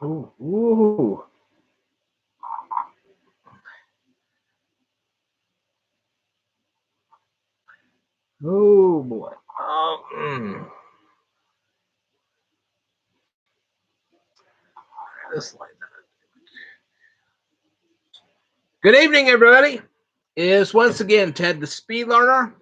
Ooh, ooh. Oh boy. This light. Good evening, everybody. It is once again Ted the Speed Learner.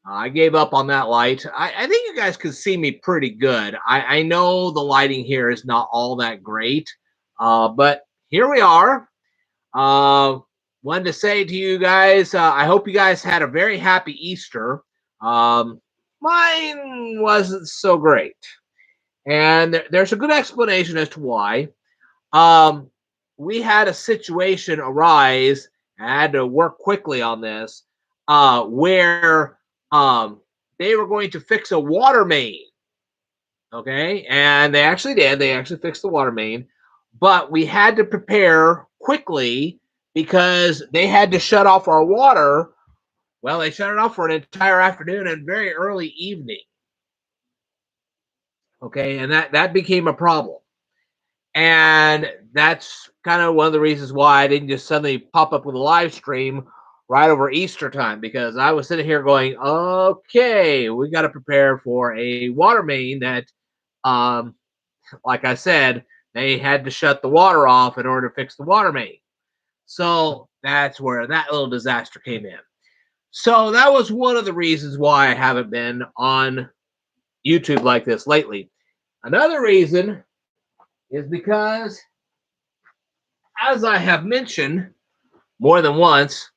I gave up on that light. I think you guys can see me pretty good. I know the lighting here is not all that great, but here we are. Wanted to say to you guys, I hope you guys had a very happy Easter. Mine wasn't so great, and there's a good explanation as to why. Um, we had a situation arise. I had to work quickly on this, where they were going to fix a water main. Okay, and they actually did. They actually fixed the water main, but we had to prepare quickly because they had to shut off our water. Well, they shut it off for an entire afternoon and very early evening. Okay, and that became a problem. And that's kind of one of the reasons why I didn't just suddenly pop up with a live stream right over Easter time, because I was sitting here going, okay, we got to prepare for a water main that, um, like I said, they had to shut the water off in order to fix the water main. So that's where that little disaster came in. So that was one of the reasons why I haven't been on YouTube like this lately. Another reason is because, as I have mentioned more than once,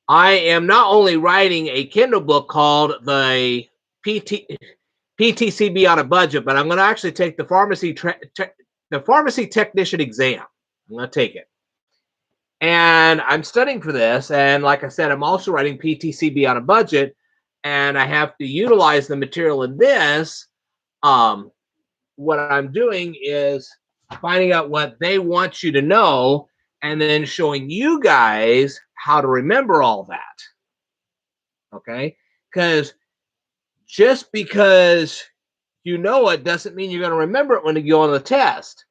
I am not only writing a Kindle book called the PTCB on a budget, but I'm going to actually take the pharmacy technician exam. I'm going to take it, and I'm studying for this. And like I said, I'm also writing PTCB on a budget, and I have to utilize the material in this. What I'm doing is finding out what they want you to know and then showing you guys how to remember all that. Okay? Because just because you know it doesn't mean you're going to remember it when you go on the test.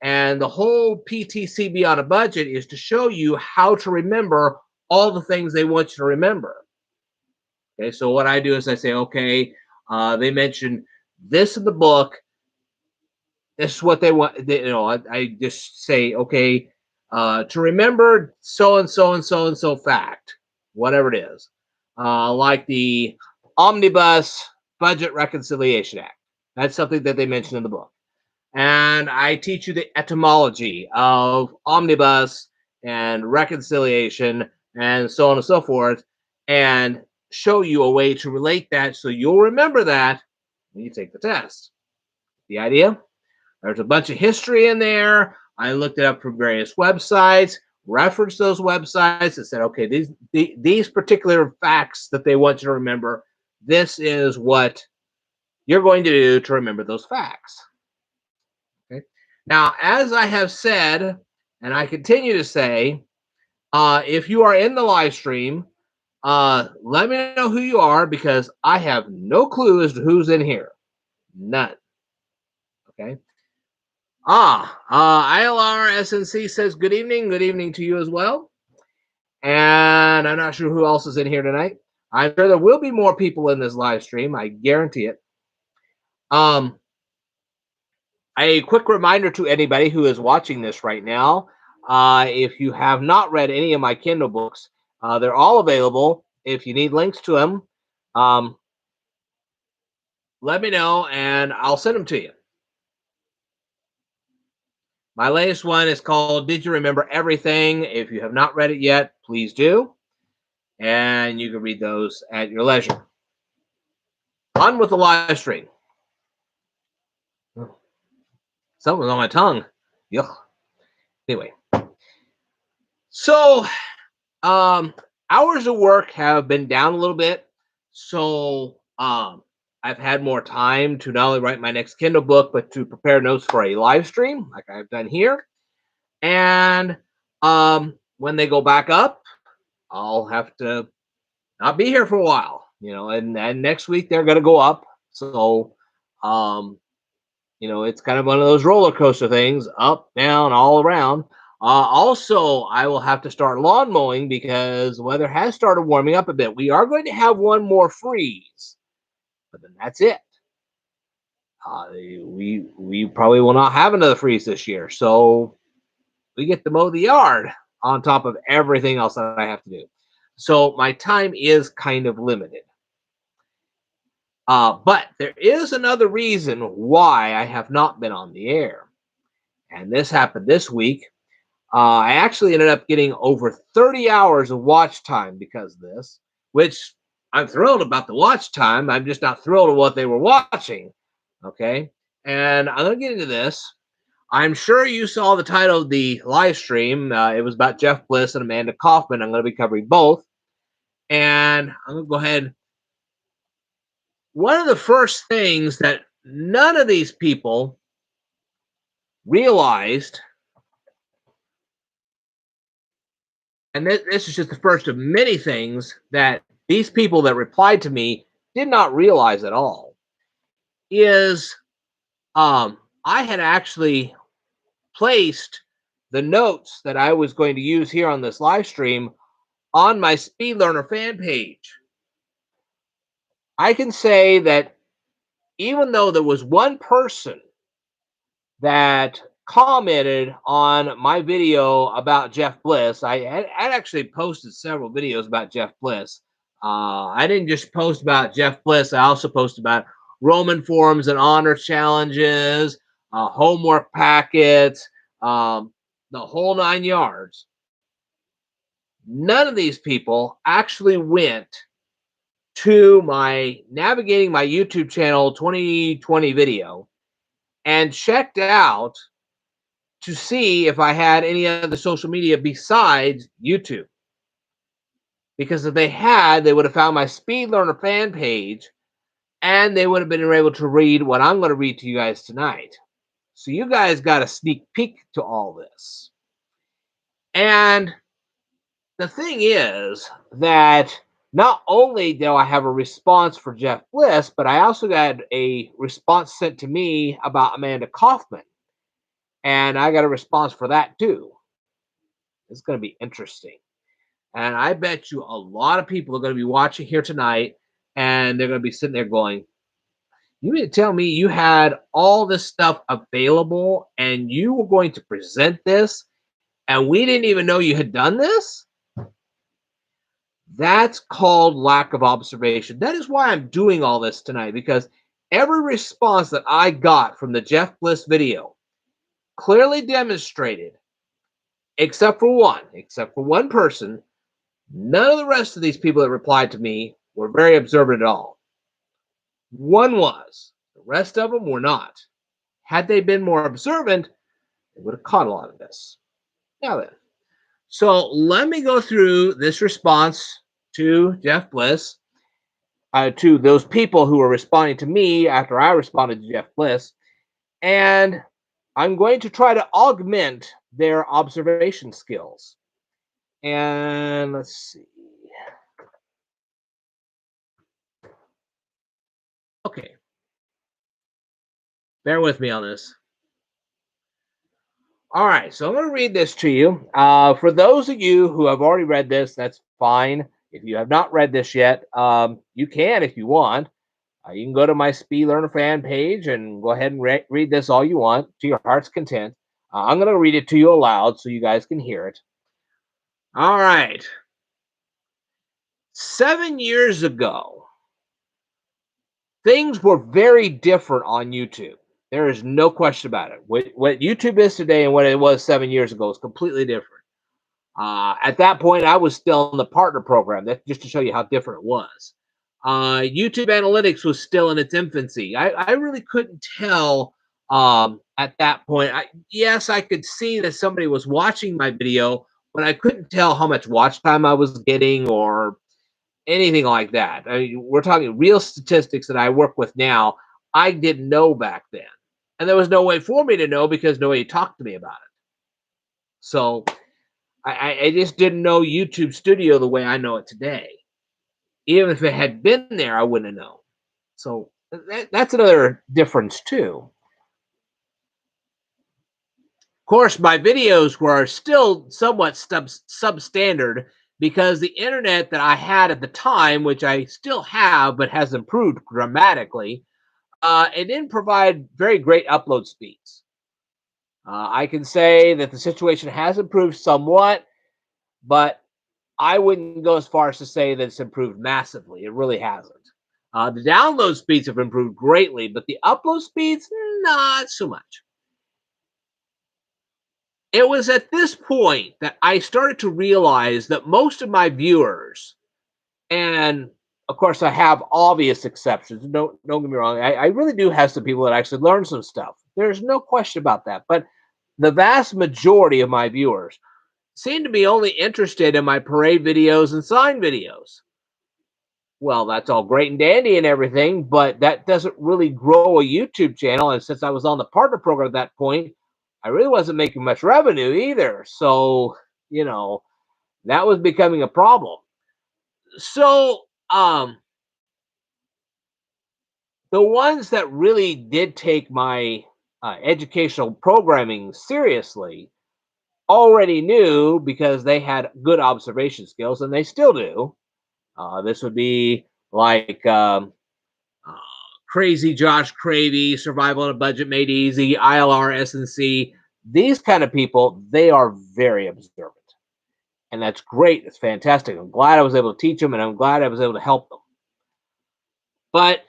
And the whole PTCB on a budget is to show you how to remember all the things they want you to remember. Okay, so what I do is I say, okay, they mentioned this in the book. This is what they want. I just say, okay, to remember so and so and so and so fact, whatever it is, like the Omnibus Budget Reconciliation Act. That's something that they mention in the book. And I teach you the etymology of omnibus and reconciliation and so on and so forth, and show you a way to relate that so you'll remember that when you take the test. The idea? There's a bunch of history in there. I looked it up from various websites, referenced those websites, and said, okay, these particular facts that they want you to remember, this is what you're going to do to remember those facts. Okay. Now, as I have said, and I continue to say, if you are in the live stream, let me know who you are, because I have no clue as to who's in here. None. Okay. ILR SNC says good evening. Good evening to you as well. And I'm not sure who else is in here tonight. I'm sure there will be more people in this live stream. I guarantee it. A quick reminder to anybody who is watching this right now, if you have not read any of my Kindle books, they're all available. If you need links to them, let me know and I'll send them to you. My latest one is called Did You Remember Everything? If you have not read it yet, please do. And you can read those at your leisure. On with the live stream. Something was on my tongue. Yuck. Anyway. So, hours of work have been down a little bit. So, I've had more time to not only write my next Kindle book, but to prepare notes for a live stream like I've done here. And when they go back up, I'll have to not be here for a while, and next week they're going to go up. So, it's kind of one of those roller coaster things, up, down, all around. Also, I will have to start lawn mowing because the weather has started warming up a bit. We are going to have one more freeze, but then that's it. We probably will not have another freeze this year, so we get to mow the yard on top of everything else that I have to do. So my time is kind of limited. But there is another reason why I have not been on the air, and this happened this week. I actually ended up getting over 30 hours of watch time because of this, which I'm thrilled about the watch time. I'm just not thrilled at what they were watching. Okay. And I'm going to get into this. I'm sure you saw the title of the live stream. It was about Jeff Bliss and Amanda Coffman. I'm going to be covering both. And I'm going to go ahead. One of the first things that none of these people realized, and this is just the first of many things that these people that replied to me did not realize at all, is I had actually placed the notes that I was going to use here on this live stream on my Speed Learner fan page. I can say that even though there was one person that commented on my video about Jeff Bliss, I'd actually posted several videos about Jeff Bliss. I didn't just post about Jeff Bliss, I also posted about Roman forms and honor challenges, homework packets, the whole 9 yards. None of these people actually went to my navigating my YouTube channel 2020 video and checked out to see if I had any other social media besides YouTube. Because if they had, they would have found my Speed Learner fan page and they would have been able to read what I'm going to read to you guys tonight. So you guys got a sneak peek to all this. And the thing is that not only do I have a response for Jeff Bliss, but I also got a response sent to me about Amanda Coffman. And I got a response for that too. It's going to be interesting. And I bet you a lot of people are going to be watching here tonight and they're going to be sitting there going, you mean to tell me you had all this stuff available and you were going to present this and we didn't even know you had done this? That's called lack of observation. That is why I'm doing all this tonight, because every response that I got from the Jeff Bliss video clearly demonstrated, except for one person, none of the rest of these people that replied to me were very observant at all. One was. The rest of them were not. Had they been more observant, they would have caught a lot of this. Now then, so let me go through this response to Jeff Bliss, to those people who were responding to me after I responded to Jeff Bliss, and I'm going to try to augment their observation skills. And let's see. Okay. Bear with me on this. All right, so I'm going to read this to you. For those of you who have already read this, that's fine. If you have not read this yet, you can if you want. You can go to my Speed Learner fan page and go ahead and read this all you want to your heart's content. I'm going to read it to you aloud so you guys can hear it. All right. 7 years ago, things were very different on YouTube. There is no question about it. What YouTube is today and what it was 7 years ago is completely different. At that point, I was still in the partner program. That's just to show you how different it was. YouTube analytics was still in its infancy. I really couldn't tell at that point. Yes, I could see that somebody was watching my video, but I couldn't tell how much watch time I was getting or anything like that. I mean, we're talking real statistics that I work with now. I didn't know back then. And there was no way for me to know because nobody talked to me about it. So I just didn't know YouTube Studio the way I know it today. Even if it had been there, I wouldn't have known. So that's another difference too. course, my videos were still somewhat substandard because the internet that I had at the time, which I still have but has improved dramatically, it didn't provide very great upload speeds. I can say that the situation has improved somewhat, but I wouldn't go as far as to say that it's improved massively. It really hasn't. The download speeds have improved greatly, but the upload speeds, not so much. It was at this point that I started to realize that most of my viewers, and of course I have obvious exceptions. Don't get me wrong. I really do have some people that actually learn some stuff. There's no question about that. But the vast majority of my viewers seem to be only interested in my parade videos and sign videos. Well, that's all great and dandy and everything, but that doesn't really grow a YouTube channel. And since I was on the partner program at that point, I really wasn't making much revenue either. So, that was becoming a problem. So, the ones that really did take my educational programming seriously already knew because they had good observation skills, and they still do. This would be like uh, Crazy Josh Cravey, Survival on a Budget Made Easy, ILR, SNC. These kind of people, they are very observant. And that's great. It's fantastic. I'm glad I was able to teach them, and I'm glad I was able to help them. But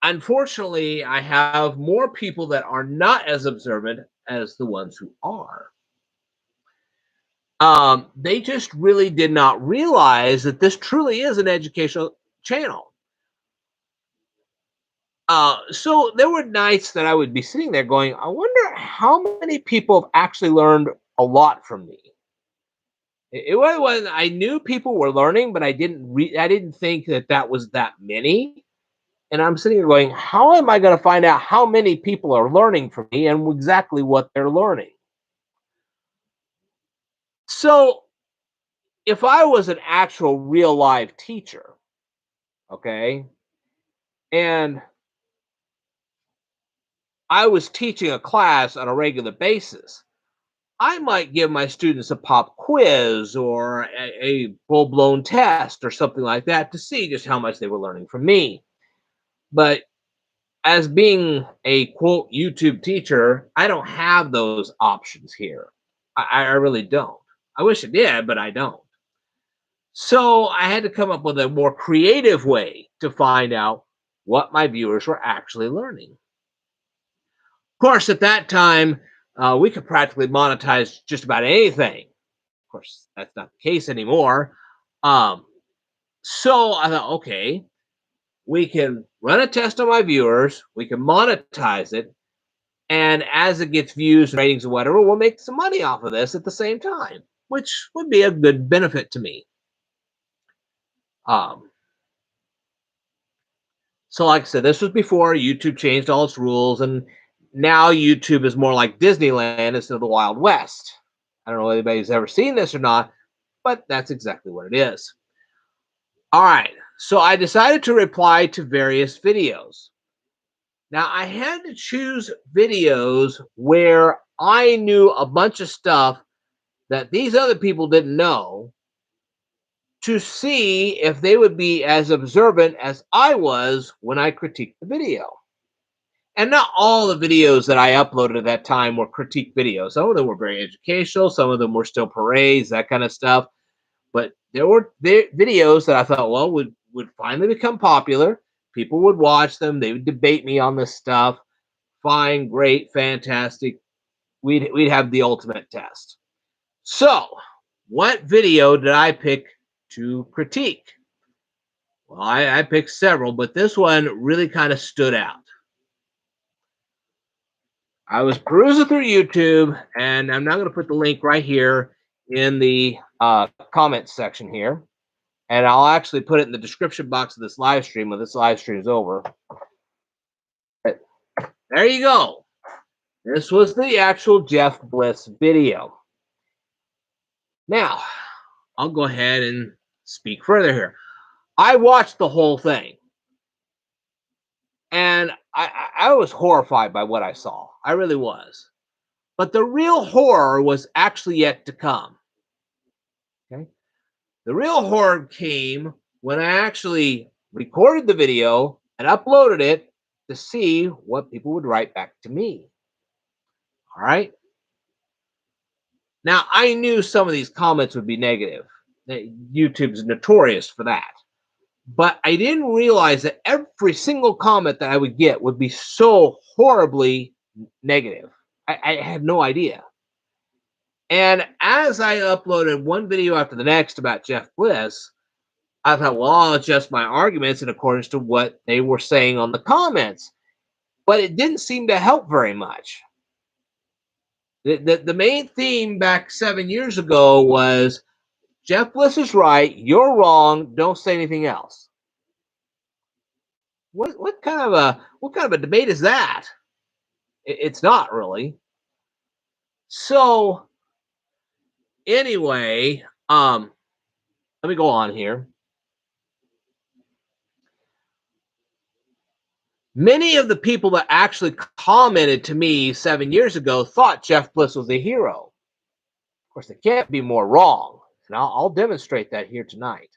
unfortunately, I have more people that are not as observant as the ones who are. They just really did not realize that this truly is an educational channel. So there were nights that I would be sitting there going, I wonder how many people have actually learned a lot from me. It was I knew people were learning, but I didn't think that was that many. And I'm sitting here going, how am I going to find out how many people are learning from me and exactly what they're learning? So if I was an actual real live teacher, okay, and I was teaching a class on a regular basis, I might give my students a pop quiz or a full blown test or something like that to see just how much they were learning from me. But as being a quote YouTube teacher, I don't have those options here. I really don't. I wish I did, but I don't. So I had to come up with a more creative way to find out what my viewers were actually learning. Of course, at that time, we could practically monetize just about anything. Of course, that's not the case anymore. Um, so I thought, okay, we can run a test on my viewers, we can monetize it, and as it gets views, ratings, or whatever, we'll make some money off of this at the same time, which would be a good benefit to me. Um, so, like I said, this was before YouTube changed all its rules, and now YouTube is more like Disneyland instead of the Wild West. I don't know if anybody's ever seen this or not, but that's exactly what it is. All right, so I decided to reply to various videos. Now, I had to choose videos where I knew a bunch of stuff that these other people didn't know to see if they would be as observant as I was when I critiqued the video. And not all the videos that I uploaded at that time were critique videos. Some of them were very educational, some of them were still parades, that kind of stuff. But there were videos that I thought, well, would finally become popular. People would watch them. They would debate me on this stuff. Fine, great, fantastic. We'd have the ultimate test. So, what video did I pick to critique? Well, I picked several, but this one really kind of stood out. I was perusing through YouTube, and I'm now going to put the link right here in the comments section here. And I'll actually put it in the description box of this live stream when this live stream is over. But there you go. This was the actual Jeff Bliss video. Now, I'll go ahead and speak further here. I watched the whole thing, and I was horrified by what I saw. I really was. But the real horror was actually yet to come. Okay. The real horror came when I actually recorded the video and uploaded it to see what people would write back to me. All right. Now, I knew some of these comments would be negative. YouTube's notorious for that. But I didn't realize that every single comment that I would get would be so horribly negative. I had no idea. And as I uploaded one video after the next about Jeff Bliss, I thought, well, I'll adjust my arguments in accordance to what they were saying on the comments. But it didn't seem to help very much. The main theme back 7 years ago was Jeff Bliss is right, you're wrong, don't say anything else. What kind of a debate is that? It's not really. So anyway, let me go on here. Many of the people that actually commented to me 7 years ago thought Jeff Bliss was a hero. Of course, they can't be more wrong, and I'll demonstrate that here tonight.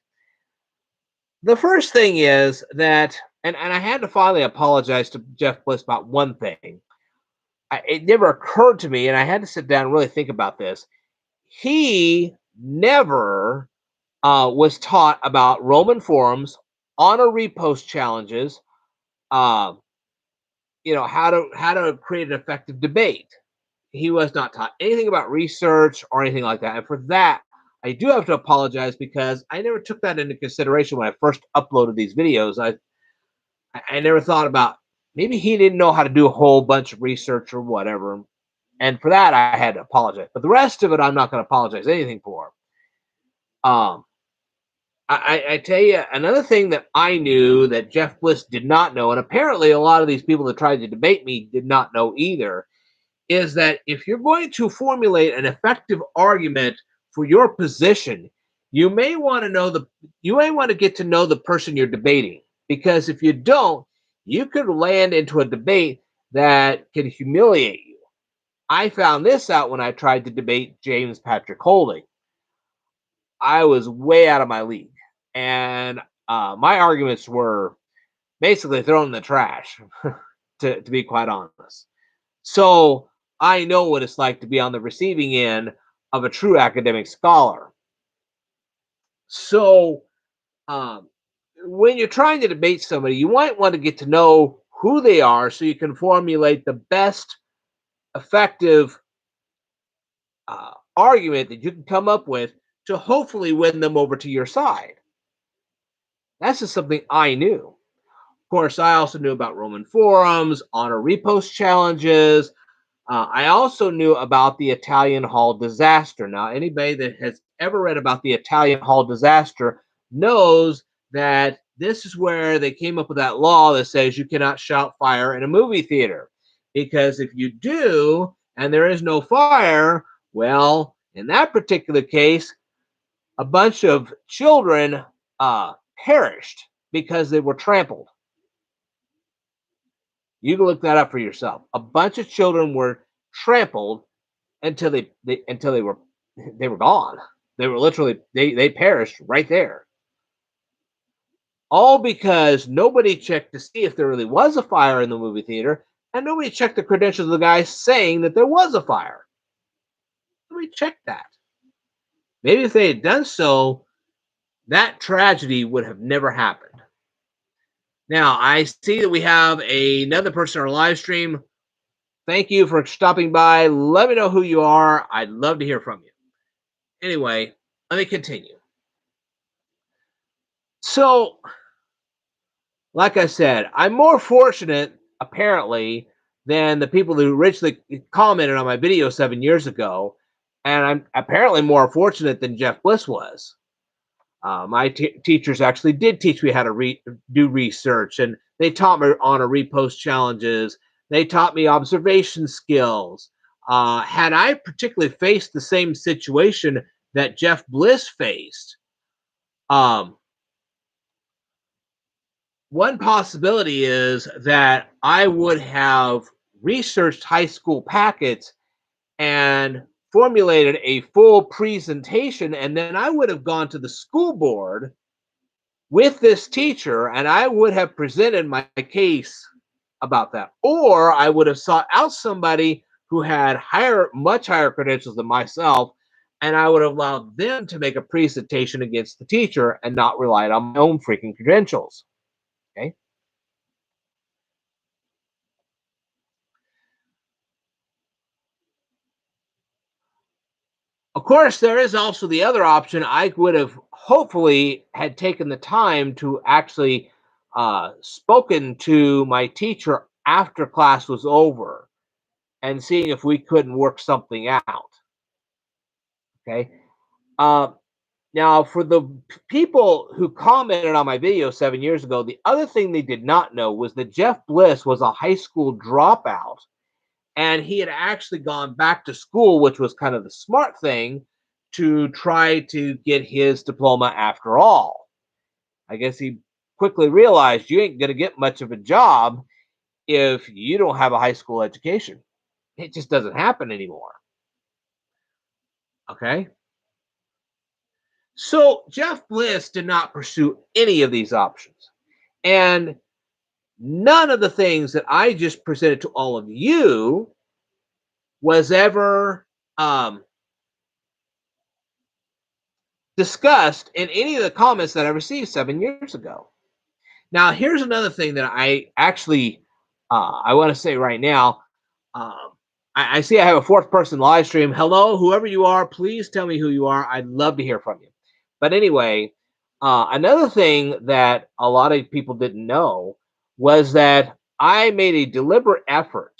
The first thing is that, and I had to finally apologize to Jeff Bliss about one thing. It never occurred to me, and I had to sit down and really think about this. He never was taught about Roman forums, honor repost challenges, how to create an effective debate. He was not taught anything about research or anything like that, and for that, I do have to apologize because I never took that into consideration when I first uploaded these videos. I never thought about maybe he didn't know how to do a whole bunch of research or whatever, and for that I had to apologize. But the rest of it, I'm not going to apologize anything for. I tell you, another thing that I knew that Jeff Bliss did not know, and apparently a lot of these people that tried to debate me did not know either, is that if you're going to formulate an effective argument for your position, you may want to get to know the person you're debating, because if you don't, you could land into a debate that can humiliate you. I found this out when I tried to debate James Patrick Holding. I was way out of my league, and my arguments were basically thrown in the trash, to be quite honest. So I know what it's like to be on the receiving end of a true academic scholar. So when you're trying to debate somebody, you might want to get to know who they are so you can formulate the best effective argument that you can come up with to hopefully win them over to your side. That's just something I knew. Of course, I also knew about Roman forums, honor repost challenges. I also knew about the Italian Hall disaster. Now, anybody that has ever read about the Italian Hall disaster knows that this is where they came up with that law that says you cannot shout fire in a movie theater. Because if you do, and there is no fire, well, in that particular case, a bunch of children perished because they were trampled. You can look that up for yourself. A bunch of children were trampled until they were gone. They were literally they perished right there. All because nobody checked to see if there really was a fire in the movie theater, and nobody checked the credentials of the guy saying that there was a fire. Nobody checked that. Maybe if they had done so, that tragedy would have never happened. Now, I see that we have another person on our live stream. Thank you for stopping by. Let me know who you are. I'd love to hear from you. Anyway, let me continue. So, like I said, I'm more fortunate, apparently, than the people who originally commented on my video 7 years ago. And I'm apparently more fortunate than Jeff Bliss was. My teachers actually did teach me how to do research, and they taught me honor repost challenges. They taught me observation skills. Had I particularly faced the same situation that Jeff Bliss faced, one possibility is that I would have researched high school packets and formulated a full presentation, and then I would have gone to the school board with this teacher and I would have presented my case about that. Or I would have sought out somebody who had much higher credentials than myself, and I would have allowed them to make a presentation against the teacher and not relied on my own freaking credentials. Okay. Of course, there is also the other option. I would have hopefully had taken the time to actually spoken to my teacher after class was over and seeing if we couldn't work something out. Okay. Uh, Now, for the people who commented on my video 7 years ago, the other thing they did not know was that Jeff Bliss was a high school dropout, and he had actually gone back to school, which was kind of the smart thing to try to get his diploma after all. I guess he quickly realized you ain't going to get much of a job if you don't have a high school education. It just doesn't happen anymore. Okay. So Jeff Bliss did not pursue any of these options. And none of the things that I just presented to all of you was ever discussed in any of the comments that I received 7 years ago. Now, here's another thing that I actually I want to say right now. Um, I see I have a fourth person live stream. Hello, whoever you are, please tell me who you are. I'd love to hear from you. But anyway, another thing that a lot of people didn't know was that I made a deliberate effort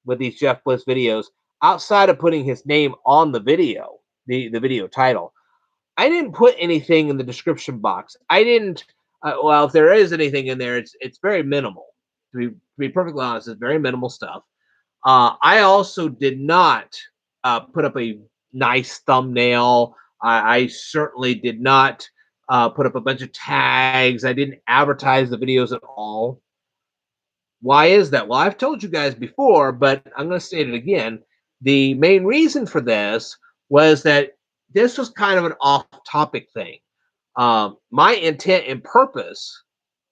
with these Jeff Bliss videos outside of putting his name on the video, the video title. I didn't put anything in the description box. I didn't. Well, if there is anything in there, it's very minimal. To be perfectly honest, it's very minimal stuff. I also did not put up a nice thumbnail. I certainly did not put up a bunch of tags. I didn't advertise the videos at all. Why is that? Well, I've told you guys before, but I'm going to state it again. The main reason for this was that this was kind of an off-topic thing. My intent and purpose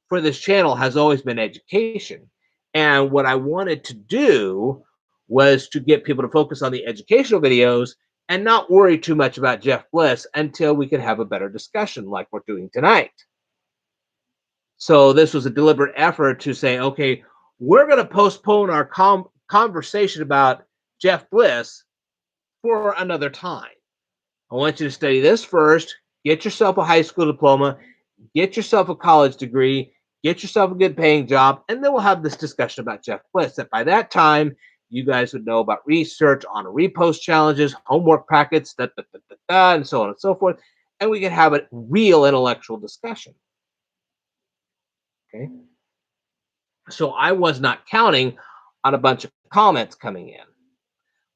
for this channel has always been education. And what I wanted to do was to get people to focus on the educational videos and not worry too much about Jeff Bliss until we could have a better discussion like we're doing tonight. So this was a deliberate effort to say, okay, we're going to postpone our conversation about Jeff Bliss for another time. I want you to study this first, get yourself a high school diploma, get yourself a college degree, get yourself a good paying job, and then we'll have this discussion about Jeff Bliss. That by that time, you guys would know about research on repost challenges, homework packets, and so on and so forth, and we can have a real intellectual discussion. Okay. So I was not counting on a bunch of comments coming in.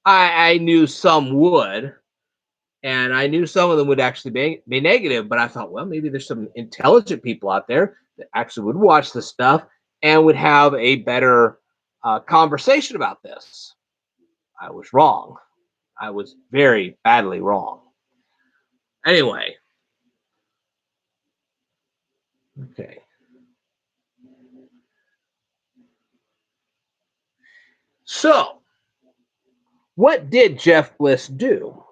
I knew some would, and I knew some of them would actually be negative, but I thought, well, maybe there's some intelligent people out there that actually would watch this stuff and would have a better conversation about this. I was wrong. I was very badly wrong. Anyway. Okay. So, what did Jeff Bliss do?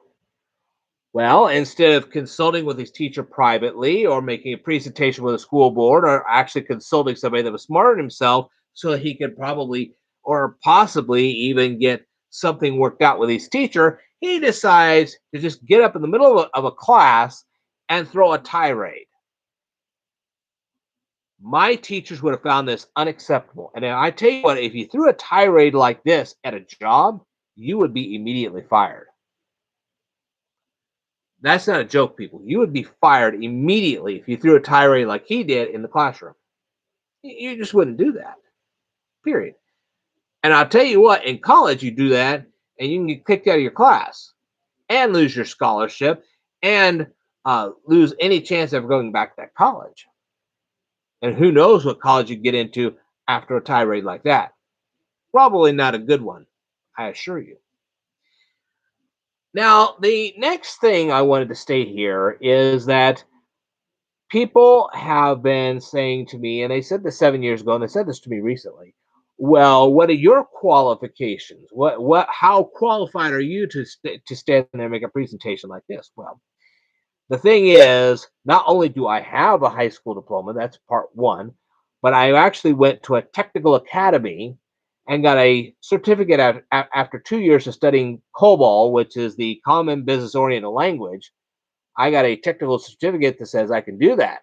Well, instead of consulting with his teacher privately or making a presentation with a school board or actually consulting somebody that was smarter than himself so that he could probably or possibly even get something worked out with his teacher, he decides to just get up in the middle of a class and throw a tirade. My teachers would have found this unacceptable. And I tell you what, if you threw a tirade like this at a job, you would be immediately fired. That's not a joke, people. You would be fired immediately if you threw a tirade like he did in the classroom. You just wouldn't do that, period. And I'll tell you what, in college, you do that and you can get kicked out of your class and lose your scholarship and lose any chance of going back to that college. And who knows what college you get into after a tirade like that. Probably not a good one, I assure you. Now, the next thing I wanted to state here is that people have been saying to me, and they said this 7 years ago, and they said this to me recently. Well, what are your qualifications? How qualified are you to stand there and make a presentation like this? Well, the thing is, not only do I have a high school diploma, that's part one, but I actually went to a technical academy and got a certificate after 2 years of studying COBOL, which is the Common Business Oriented Language. I got a technical certificate that says I can do that.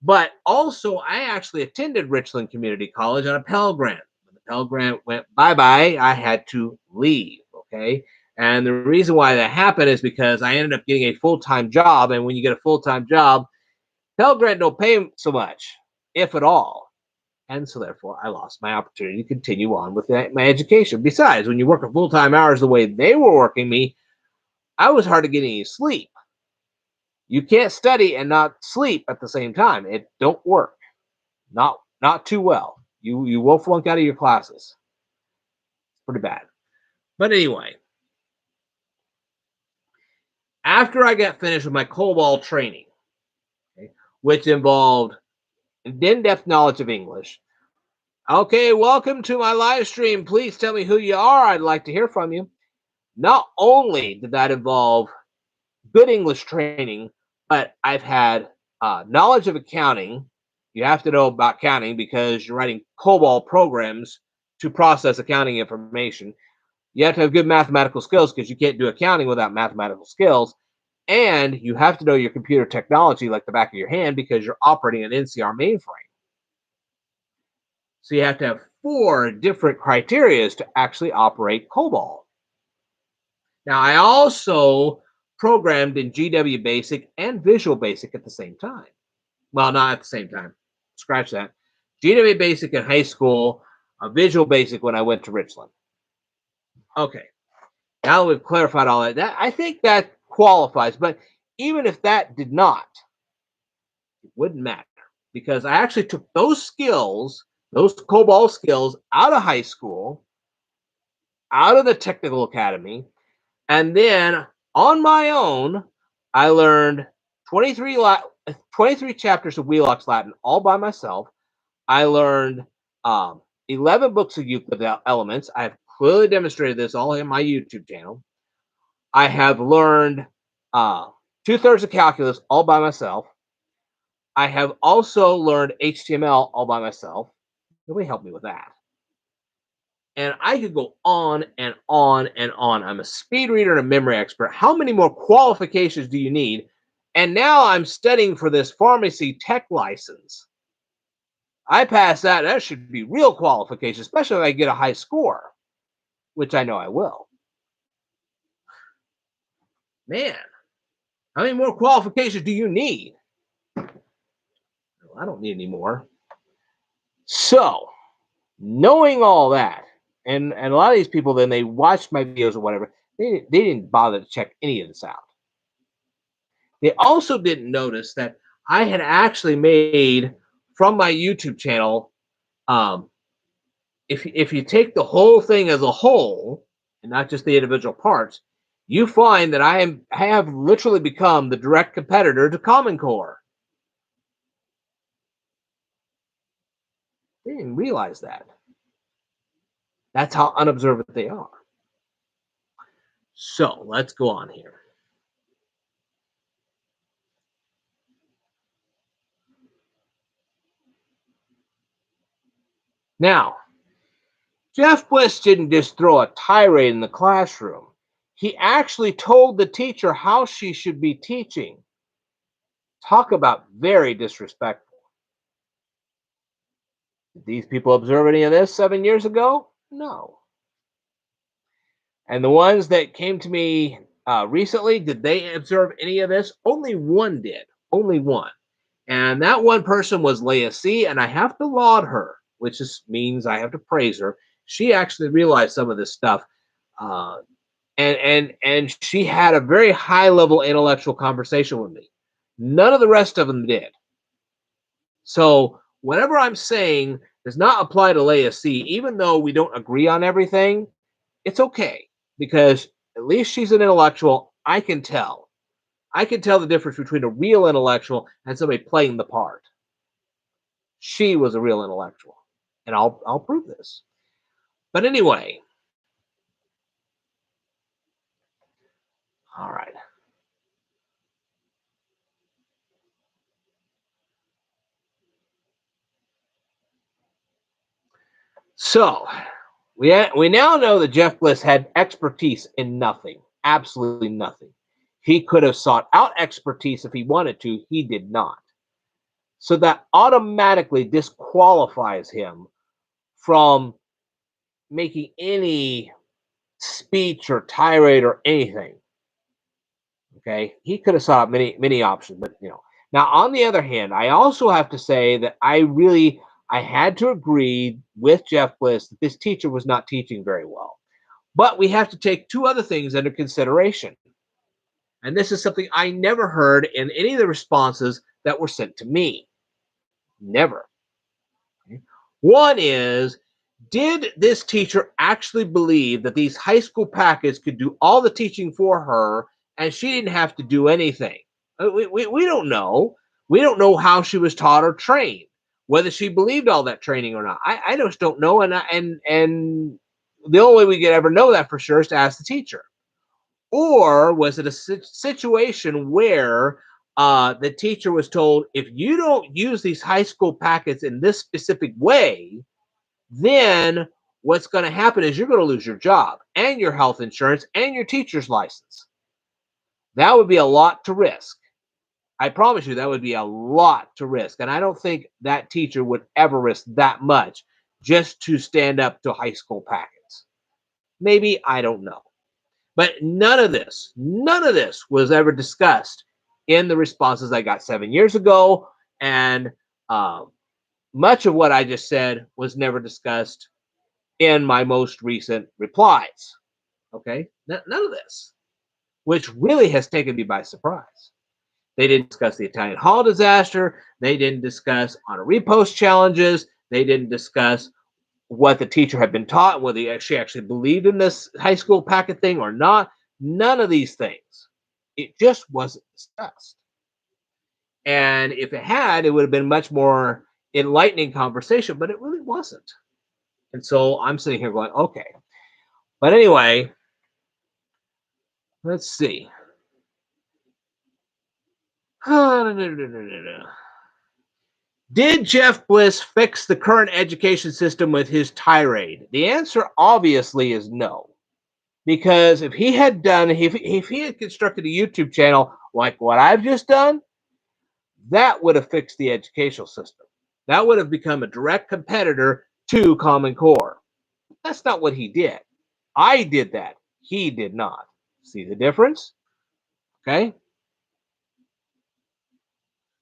But also, I actually attended Richland Community College on a Pell Grant. When the Pell Grant went bye bye, I had to leave. Okay. And the reason why that happened is because I ended up getting a full time job. And when you get a full time job, Pell Grant don't pay so much, if at all. And so, therefore, I lost my opportunity to continue on with my education. Besides, when you work a full time hours the way they were working me, I was hard to get any sleep. You can't study and not sleep at the same time. It don't work. Not too well. You will flunk out of your classes. Pretty bad. But anyway, after I got finished with my COBOL training, okay, which involved in-depth knowledge of English. Okay, welcome to my live stream. Please tell me who you are. I'd like to hear from you. Not only did that involve good English training, but I've had knowledge of accounting. You have to know about accounting because you're writing COBOL programs to process accounting information. You have to have good mathematical skills because you can't do accounting without mathematical skills. And you have to know your computer technology like the back of your hand because you're operating an NCR mainframe. So you have to have 4 different criterias to actually operate COBOL. Now, I also programmed in GW Basic and Visual Basic at the same time. Well, not at the same time. Scratch that. GW Basic in high school, Visual Basic when I went to Richland. Okay. Now that we've clarified all that, I think that qualifies. But even if that did not, it wouldn't matter because I actually took those skills, those COBOL skills, out of high school, out of the technical academy, and then on my own, I learned 23, 23 chapters of Wheelock's Latin all by myself. I learned 11 books of Euclid Elements. I have clearly demonstrated this all in my YouTube channel. I have learned 2/3 of calculus all by myself. I have also learned HTML all by myself. Nobody helped me with that. And I could go on and on and on. I'm a speed reader and a memory expert. How many more qualifications do you need? And now I'm studying for this pharmacy tech license. I pass that. That should be real qualification, especially if I get a high score, which I know I will. Man, how many more qualifications do you need? Well, I don't need any more. So, knowing all that, and a lot of these people, then they watched my videos or whatever, they didn't bother to check any of this out. They also didn't notice that I had actually made from my YouTube channel, um, if you take the whole thing as a whole and not just the individual parts, you find that I have literally become the direct competitor to Common Core. They didn't realize that. That's how unobservant they are. So let's go on here. Now, Jeff Bliss didn't just throw a tirade in the classroom. He actually told the teacher how she should be teaching. Talk about very disrespectful. Did these people observe any of this 7 years ago? No. And the ones that came to me recently, did they observe any of this? Only one did. Only one. And that one person was Leah C. And I have to laud her, which means I have to praise her. She actually realized some of this stuff. And she had a very high level intellectual conversation with me. None of the rest of them did. So whatever I'm saying does not apply to Leia C. Even though we don't agree on everything, it's okay because at least she's an intellectual. I can tell. I can tell the difference between a real intellectual and somebody playing the part. She was a real intellectual, and I'll prove this. But anyway, all right. So we now know that Jeff Bliss had expertise in nothing, absolutely nothing. He could have sought out expertise if he wanted to. He did not. So that automatically disqualifies him from making any speech or tirade or anything. Okay, he could have sought out many options, but Now, on the other hand, I also have to say that I had to agree with Jeff Bliss that this teacher was not teaching very well. But we have to take two other things under consideration. And this is something I never heard in any of the responses that were sent to me. Never. Okay. One is, did this teacher actually believe that these high school packets could do all the teaching for her and she didn't have to do anything? We don't know. We don't know how she was taught or trained, whether she believed all that training or not. I just don't know. And the only way we could ever know that for sure is to ask the teacher. Or was it a situation where the teacher was told, if you don't use these high school packets in this specific way, then what's going to happen is you're going to lose your job and your health insurance and your teacher's license. That would be a lot to risk. I promise you that would be a lot to risk. And I don't think that teacher would ever risk that much just to stand up to high school packets. Maybe, I don't know. But none of this was ever discussed in the responses I got 7 years ago. And much of what I just said was never discussed in my most recent replies. Okay, none of this, which really has taken me by surprise. They didn't discuss the Italian Hall disaster. They didn't discuss honor repost challenges. They didn't discuss what the teacher had been taught, whether she actually believed in this high school packet thing or not. None of these things. It just wasn't discussed. And if it had, it would have been much more enlightening conversation, but it really wasn't. And so I'm sitting here going, okay. But anyway, let's see. Did Jeff Bliss fix the current education system with his tirade? The answer obviously is no. Because if he had constructed a YouTube channel like what I've just done, that would have fixed the educational system. That would have become a direct competitor to Common Core. That's not what he did. I did that. He did not. See the difference? Okay.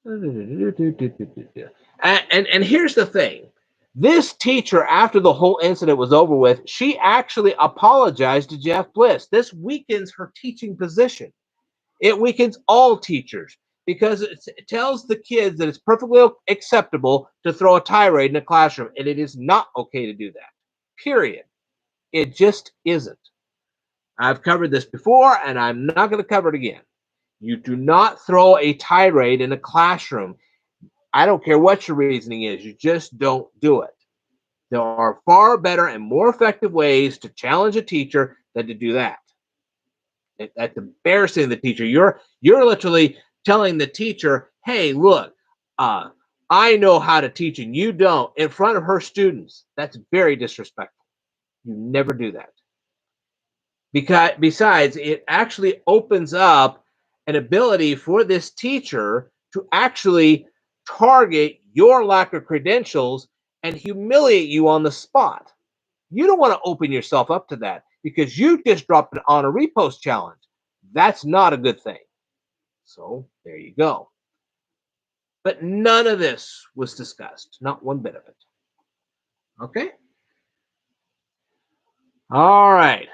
And here's the thing. This teacher, after the whole incident was over with, she actually apologized to Jeff Bliss. This weakens her teaching position. It weakens all teachers because it tells the kids that it's perfectly acceptable to throw a tirade in a classroom, and it is not okay to do that. Period. It just isn't. I've covered this before, and I'm not going to cover it again. You do not throw a tirade in a classroom. I don't care what your reasoning is. You just don't do it. There are far better and more effective ways to challenge a teacher than to do that. That's embarrassing the teacher. You're literally telling the teacher, hey, look, I know how to teach and you don't, in front of her students. That's very disrespectful. You never do that. Because besides, it actually opens up an ability for this teacher to actually target your lack of credentials and humiliate you on the spot. You don't want to open yourself up to that because you just dropped an honor repost challenge. That's not a good thing. So there you go. But none of this was discussed, not one bit of it. Okay. All right.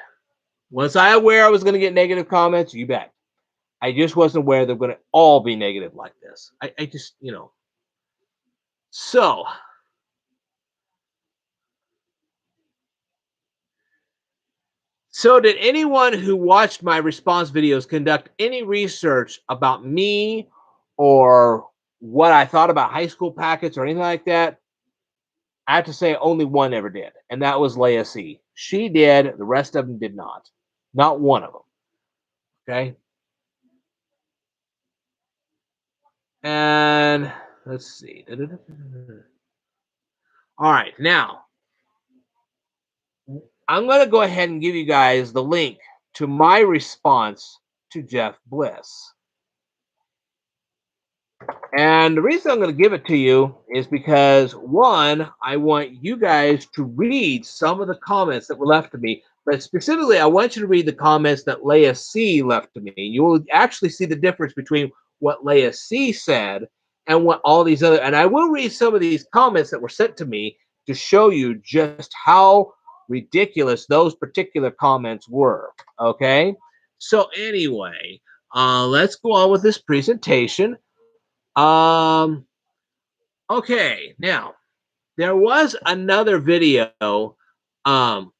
Was I aware I was going to get negative comments? You bet. I just wasn't aware they're going to all be negative like this. I just, So, So did anyone who watched my response videos conduct any research about me or what I thought about high school packets or anything like that? I have to say only one ever did, and that was Leia C. She did, the rest of them did not. Not one of them. Okay. And let's see. All right, now I'm going to go ahead and give you guys the link to my response to Jeff Bliss. And the reason I'm going to give it to you is because, one, I want you guys to read some of the comments that were left to me, but specifically, I want you to read the comments that Leia C left to me. You will actually see the difference between what Leia C said and what all these other, and I will read some of these comments that were sent to me to show you just how ridiculous those particular comments were. Okay? So anyway, let's go on with this presentation. Okay, now there was another video that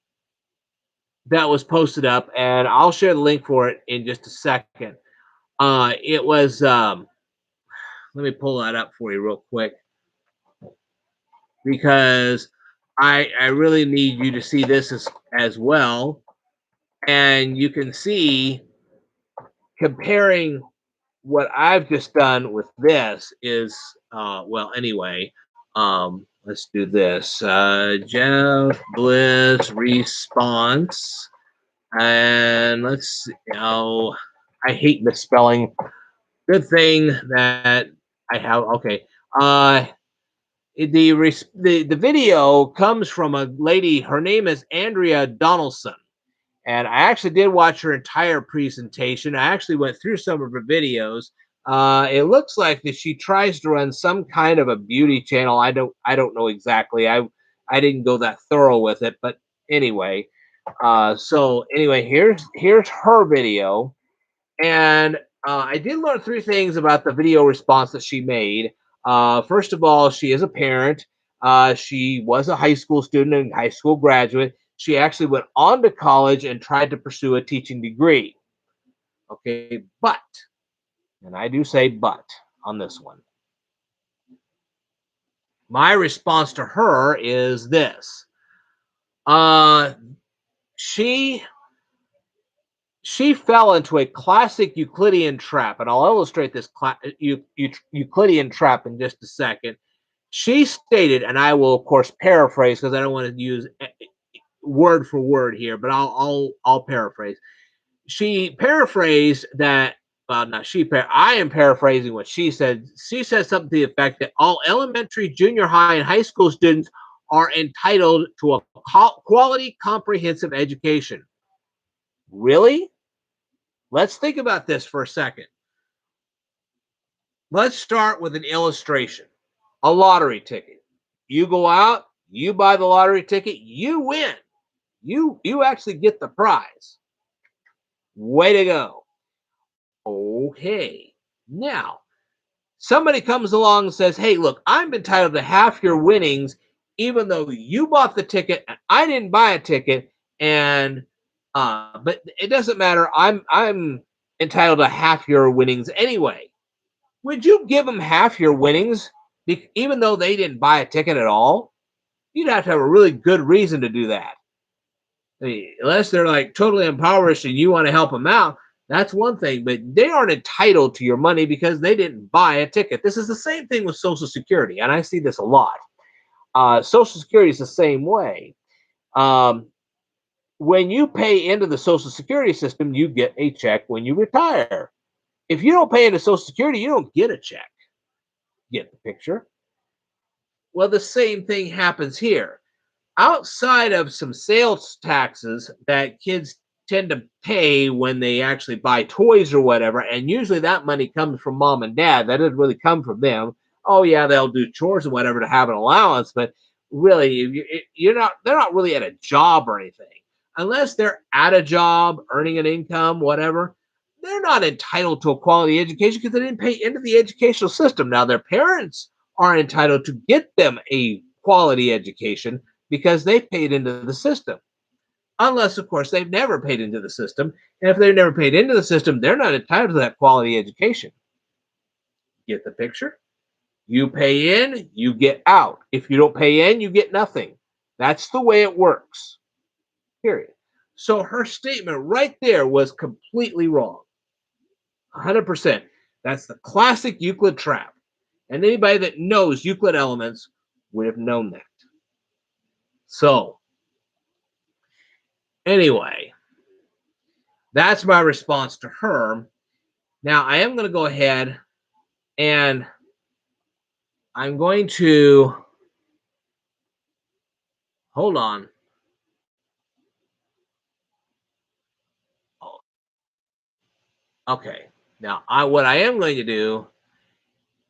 was posted up, and I'll share the link for it in just a second. It was let me pull that up for you real quick because I really need you to see this as well. And you can see comparing what I've just done with this is well, anyway, let's do this. Jeff Bliss response, and let's see. Oh, I hate misspelling. Good thing that I have. Okay. The video comes from a lady. Her name is Andrea Donaldson. And I actually did watch her entire presentation. I actually went through some of her videos. It looks like that she tries to run some kind of a beauty channel. I don't know exactly. I didn't go that thorough with it, but anyway. So anyway, here's her video, and I did learn three things about the video response that she made. First of all, she is a parent. She was a high school student and high school graduate. She actually went on to college and tried to pursue a teaching degree. Okay, but, and I do say but on this one. My response to her is this. She fell into a classic Euclidean trap, and I'll illustrate this Euclidean trap in just a second. She stated, and I will of course paraphrase because I don't want to use word for word here, but I'll paraphrase. She paraphrased that. Well, not she. I am paraphrasing what she said. She said something to the effect that all elementary, junior high, and high school students are entitled to a quality, comprehensive education. Really? Let's think about this for a second. Let's start with an illustration. A lottery ticket. You go out, you buy the lottery ticket, you win. You actually get the prize. Way to go. Okay. Now, somebody comes along and says, hey, look, I'm entitled to half your winnings, even though you bought the ticket and I didn't buy a ticket. And but it doesn't matter. I'm entitled to half your winnings anyway. Would you give them half your winnings, even though they didn't buy a ticket at all? You'd have to have a really good reason to do that. I mean, unless they're like totally impoverished and you want to help them out, that's one thing. But they aren't entitled to your money because they didn't buy a ticket. This is the same thing with Social Security, and I see this a lot. Social Security is the same way. When you pay into the Social Security system, you get a check when you retire. If you don't pay into Social Security, you don't get a check. Get the picture? Well, the same thing happens here. Outside of some sales taxes that kids tend to pay when they actually buy toys or whatever, and usually that money comes from mom and dad. That doesn't really come from them. Oh yeah, they'll do chores and whatever to have an allowance, but really, they're not really at a job or anything. Unless they're at a job, earning an income, whatever, they're not entitled to a quality education because they didn't pay into the educational system. Now, their parents are entitled to get them a quality education because they paid into the system. unless, of course, they've never paid into the system. And if they've never paid into the system, they're not entitled to that quality education. Get the picture? You pay in, you get out. If you don't pay in, you get nothing. That's the way it works. Period. So her statement right there was completely wrong. 100%. That's the classic Euclid trap. And anybody that knows Euclid elements would have known that. So, anyway, that's my response to her. Now, I am going to go ahead and I'm going to hold on. Oh, okay. Now, what I am going to do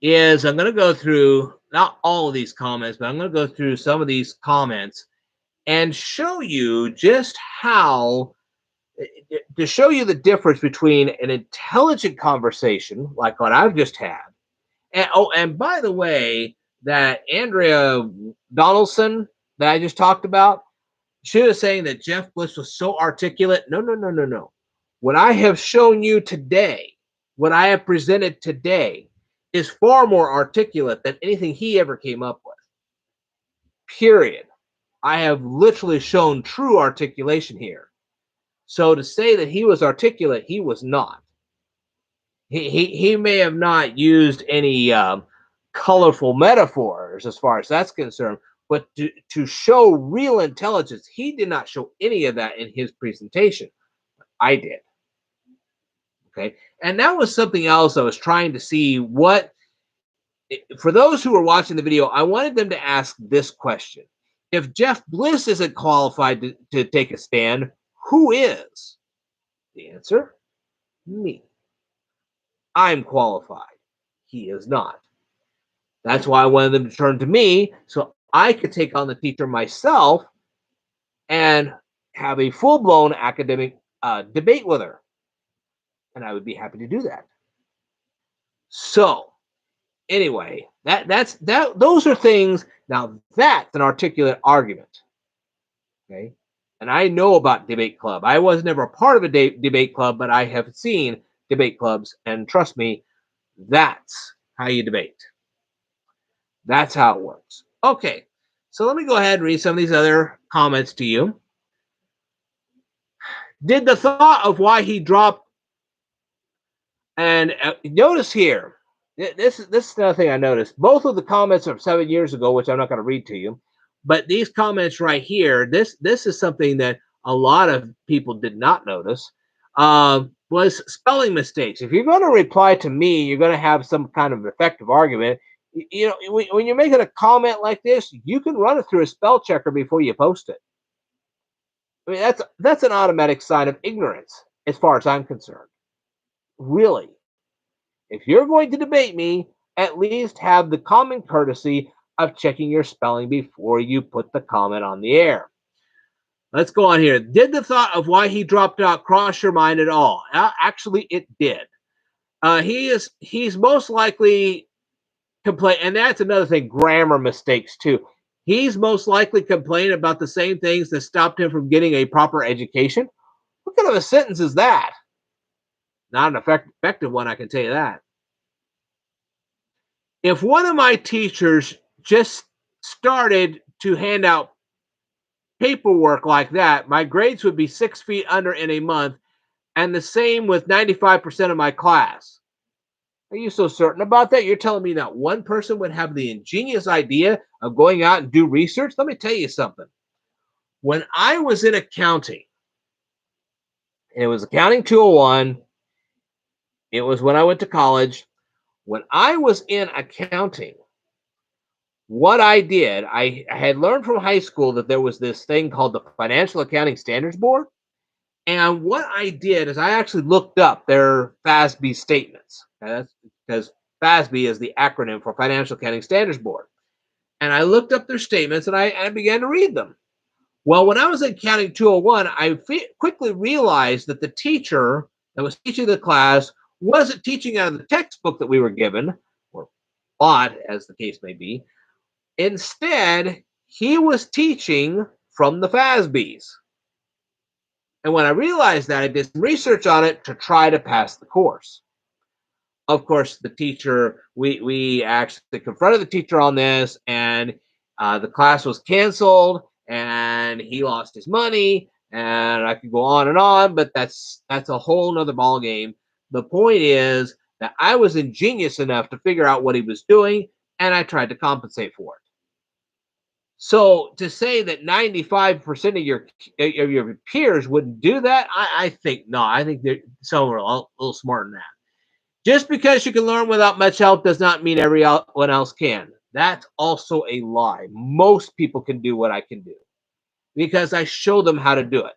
is I'm going to go through not all of these comments, but I'm going to go through some of these comments and show you just how to show you the difference between an intelligent conversation like what I've just had. And oh, and by the way, that Andrea Donaldson that I just talked about, she was saying that Jeff Bliss was so articulate. No, no, no, no, no. What I have shown you today, what I have presented today, is far more articulate than anything he ever came up with. Period. I have literally shown true articulation here. So to say that he was articulate, he was not. He may have not used any colorful metaphors as far as that's concerned, but to show real intelligence, he did not show any of that in his presentation. I did. Okay. And that was something else I was trying to see what, for those who were watching the video, I wanted them to ask this question. If Jeff Bliss isn't qualified to take a stand, who is? The answer, me. I'm qualified. He is not. That's why I wanted them to turn to me so I could take on the teacher myself and have a full-blown academic debate with her. And I would be happy to do that. So, anyway, those are things. Now, that's an articulate argument. Okay. And I know about debate club. I was never a part of a debate club, but I have seen debate clubs, and trust me, that's how you debate. That's how it works. Okay, so let me go ahead and read some of these other comments to you. Did the thought of why he dropped, and notice here, this is another thing I noticed. Both of the comments are 7 years ago, which I'm not going to read to you, but these comments right here, this is something that a lot of people did not notice. Was spelling mistakes. If you're going to reply to me, you're going to have some kind of effective argument. You know, when you're making a comment like this, you can run it through a spell checker before you post it. I mean, that's an automatic sign of ignorance, as far as I'm concerned. Really, if you're going to debate me, at least have the common courtesy of checking your spelling before you put the comment on the air. Let's go on here. Did the thought of why he dropped out cross your mind at all? Actually, it did. He's most likely complain, and that's another thing. Grammar mistakes too. He's most likely complaining about the same things that stopped him from getting a proper education. What kind of a sentence is that? Not an effective one, I can tell you that. If one of my teachers just started to hand out paperwork like that, my grades would be 6 feet under in a month, and the same with 95% of my class. Are you so certain about that? You're telling me that one person would have the ingenious idea of going out and do research? Let me tell you something. When I was in accounting, and it was accounting 201, it was when I went to college. When I was in accounting, what I did, I had learned from high school that there was this thing called the Financial Accounting Standards Board. And what I did is I actually looked up their FASB statements. That's because FASB is the acronym for Financial Accounting Standards Board. And I looked up their statements and I began to read them. Well, when I was in Accounting 201, I quickly realized that the teacher that was teaching the class wasn't teaching out of the textbook that we were given, or bought, as the case may be. Instead, he was teaching from the FASBs. And when I realized that, I did some research on it to try to pass the course. Of course, the teacher, we actually confronted the teacher on this, and the class was canceled, and he lost his money, and I could go on, but that's a whole nother ball game. The point is that I was ingenious enough to figure out what he was doing, and I tried to compensate for it. So to say that 95% of your peers wouldn't do that, I think no. I think some are a little smarter than that. Just because you can learn without much help does not mean everyone else can. That's also a lie. Most people can do what I can do because I show them how to do it.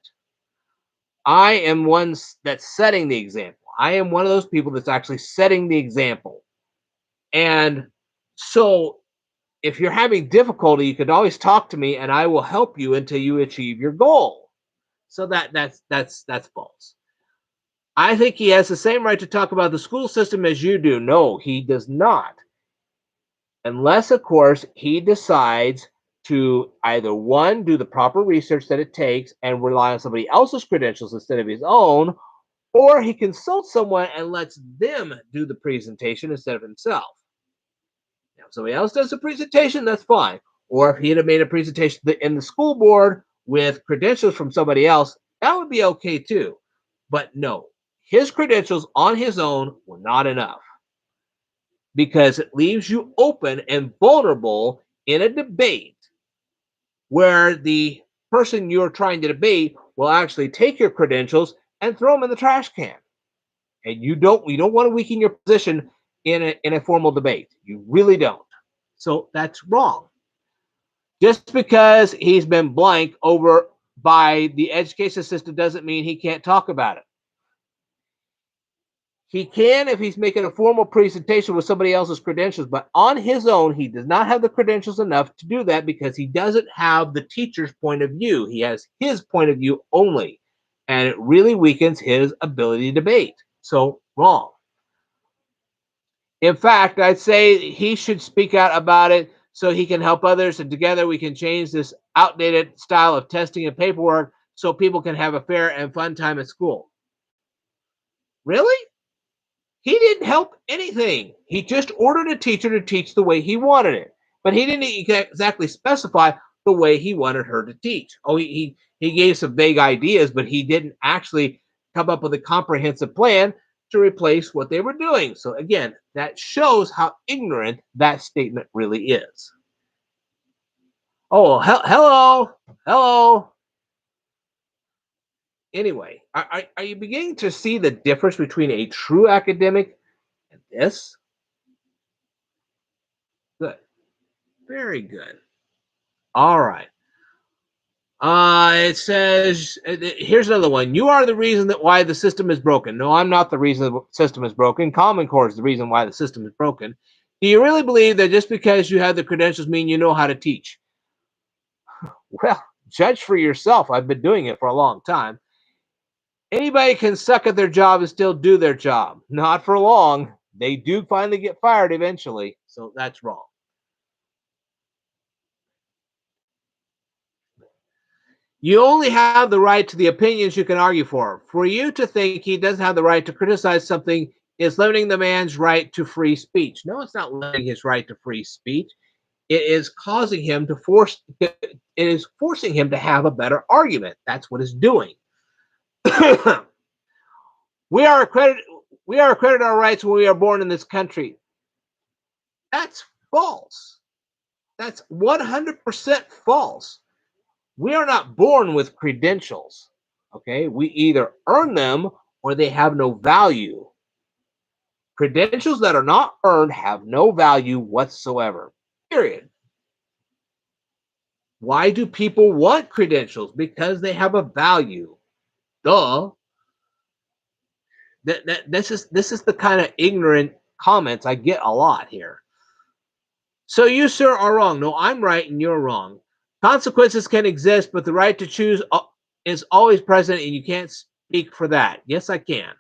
I am one that's setting the example. I am one of those people that's actually setting the example. And so if you're having difficulty, you could always talk to me and I will help you until you achieve your goal. So that's false. I think he has the same right to talk about the school system as you do. No, he does not. Unless, of course, he decides to either one, do the proper research that it takes and rely on somebody else's credentials instead of his own, or he consults someone and lets them do the presentation instead of himself. Now, if somebody else does the presentation, that's fine. Or if he had made a presentation in the school board with credentials from somebody else, that would be okay too. But no, his credentials on his own were not enough because it leaves you open and vulnerable in a debate where the person you're trying to debate will actually take your credentials and throw them in the trash can. And you don't want to weaken your position in a formal debate. You really don't. So that's wrong. Just because he's been blank over by the education system doesn't mean he can't talk about it. He can if he's making a formal presentation with somebody else's credentials, but on his own, he does not have the credentials enough to do that because he doesn't have the teacher's point of view. He has his point of view only, and it really weakens his ability to debate. So, wrong. In fact, I'd say he should speak out about it so he can help others, and together we can change this outdated style of testing and paperwork so people can have a fair and fun time at school. Really? He didn't help anything. He just ordered a teacher to teach the way he wanted it, but he didn't exactly specify the way he wanted her to teach. Oh, he gave some vague ideas, but he didn't actually come up with a comprehensive plan to replace what they were doing. So again, that shows how ignorant that statement really is. Oh, hello. Anyway, are you beginning to see the difference between a true academic and this? Good. Very good. All right. It says here's another one. You are the reason that why the system is broken. No, I'm not the reason the system is broken. Common Core is the reason why the system is broken. Do you really believe that just because you have the credentials mean you know how to teach? Well, judge for yourself. I've been doing it for a long time. Anybody can suck at their job and still do their job. Not for long. They do finally get fired eventually. So that's wrong. You only have the right to the opinions you can argue for. For you to think he doesn't have the right to criticize something is limiting the man's right to free speech. No, it's not limiting his right to free speech. It is causing him to it is forcing him to have a better argument. That's what it's doing. we are accredited our rights when we are born in this country. That's false. That's 100% false. We are not born with credentials. Okay, we either earn them or they have no value. Credentials that are not earned have no value whatsoever. Period. Why do people want credentials? Because they have a value. Duh. This is the kind of ignorant comments I get a lot here. So you, sir, are wrong. No, I'm right and you're wrong. Consequences can exist, but the right to choose is always present, and you can't speak for that. Yes, I can.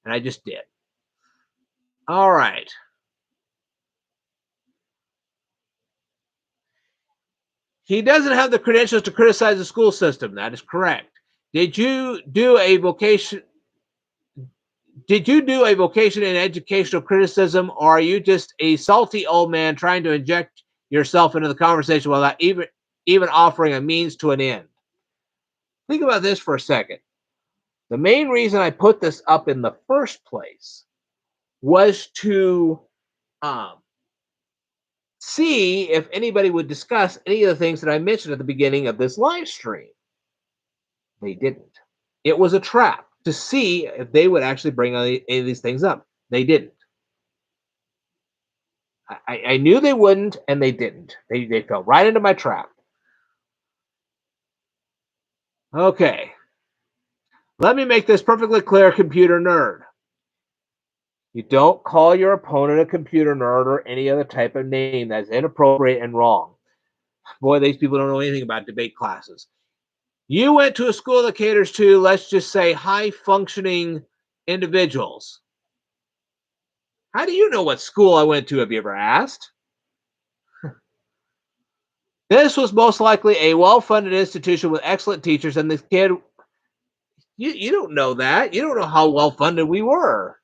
And I just did. All right. He doesn't have the credentials to criticize the school system. That is correct. Did you do a vocation? Did you do a vocation in educational criticism, or are you just a salty old man trying to inject yourself into the conversation without even offering a means to an end? Think about this for a second. The main reason I put this up in the first place was to um, see if anybody would discuss any of the things that I mentioned at the beginning of this live stream. They didn't. It was a trap to see if they would actually bring any of these things up. They didn't. I knew they wouldn't, and they didn't. They fell right into my trap. Okay. Let me make this perfectly clear, computer nerd. You don't call your opponent a computer nerd or any other type of name that's inappropriate and wrong. Boy, these people don't know anything about debate classes. You went to a school that caters to, let's just say, high-functioning individuals. How do you know what school I went to? Have you ever asked? This was most likely a well-funded institution with excellent teachers, and this kid, you don't know that. You don't know how well-funded we were.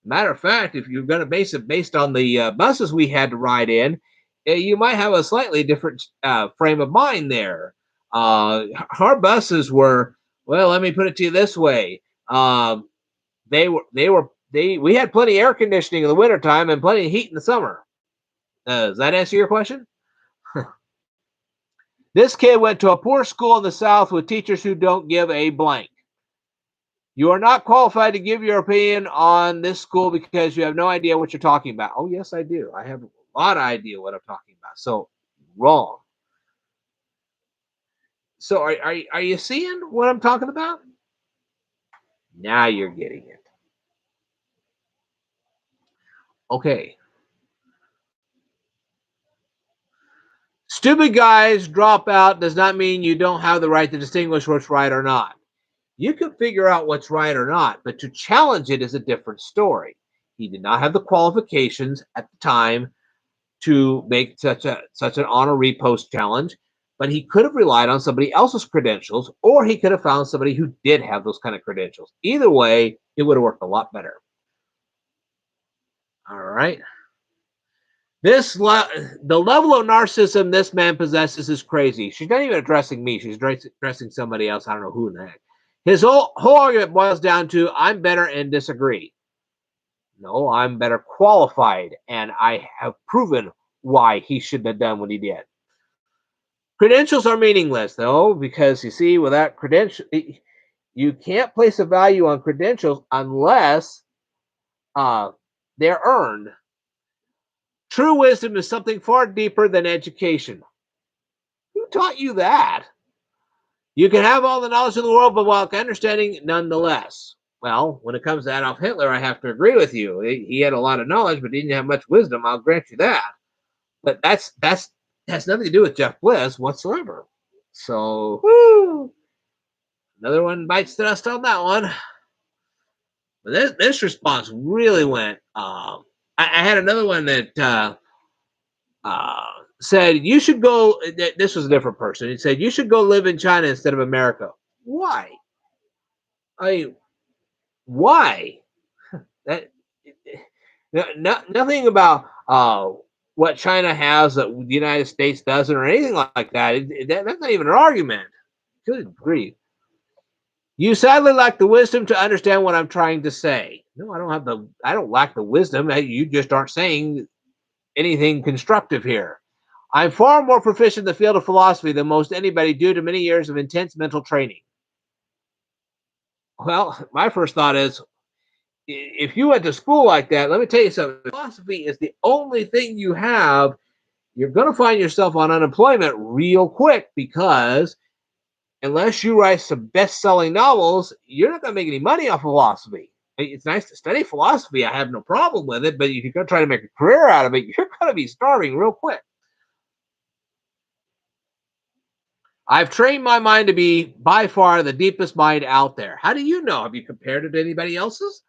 Matter of fact, if you're going to base it based on the buses we had to ride in, you might have a slightly different frame of mind there. Our buses were, well, let me put it to you this way. We had plenty of air conditioning in the wintertime and plenty of heat in the summer. Does that answer your question? This kid went to a poor school in the South with teachers who don't give a blank. You are not qualified to give your opinion on this school because you have no idea what you're talking about. Oh, yes, I do. I have a lot of idea what I'm talking about. So, wrong. So, are you seeing what I'm talking about? Now you're getting it. Okay. Stupid guys drop out does not mean you don't have the right to distinguish what's right or not. You can figure out what's right or not, but to challenge it is a different story. He did not have the qualifications at the time to make such an honor repost challenge, but he could have relied on somebody else's credentials, or he could have found somebody who did have those kind of credentials. Either way, it would have worked a lot better. All right. The level of narcissism this man possesses is crazy. She's not even addressing me. She's addressing somebody else. I don't know who in the heck. His whole argument boils down to I'm better and disagree. No, I'm better qualified, and I have proven why he shouldn't have done what he did. Credentials are meaningless, though, because you see, without credentials, you can't place a value on credentials unless they're earned. True wisdom is something far deeper than education. Who taught you that? You can have all the knowledge in the world, but without understanding nonetheless. Well, when it comes to Adolf Hitler, I have to agree with you. He had a lot of knowledge, but he didn't have much wisdom. I'll grant you that. But that's has nothing to do with Jeff Bliss whatsoever. So, woo, another one bites the dust on that one. But this response really went. I had another one that said you should go. This was a different person. He said you should go live in China instead of America. Why? Why? That nothing about what China has that the United States doesn't, or anything like that. That's not even an argument. Good grief! You sadly lack the wisdom to understand what I'm trying to say. No, I don't lack the wisdom. You just aren't saying anything constructive here. I'm far more proficient in the field of philosophy than most anybody due to many years of intense mental training. Well, my first thought is, if you went to school like that, let me tell you something. Philosophy is the only thing you have. You're going to find yourself on unemployment real quick because unless you write some best-selling novels, you're not going to make any money off philosophy. It's nice to study philosophy. I have no problem with it, but if you're going to try to make a career out of it, you're going to be starving real quick. I've trained my mind to be by far the deepest mind out there. How do you know? Have you compared it to anybody else's?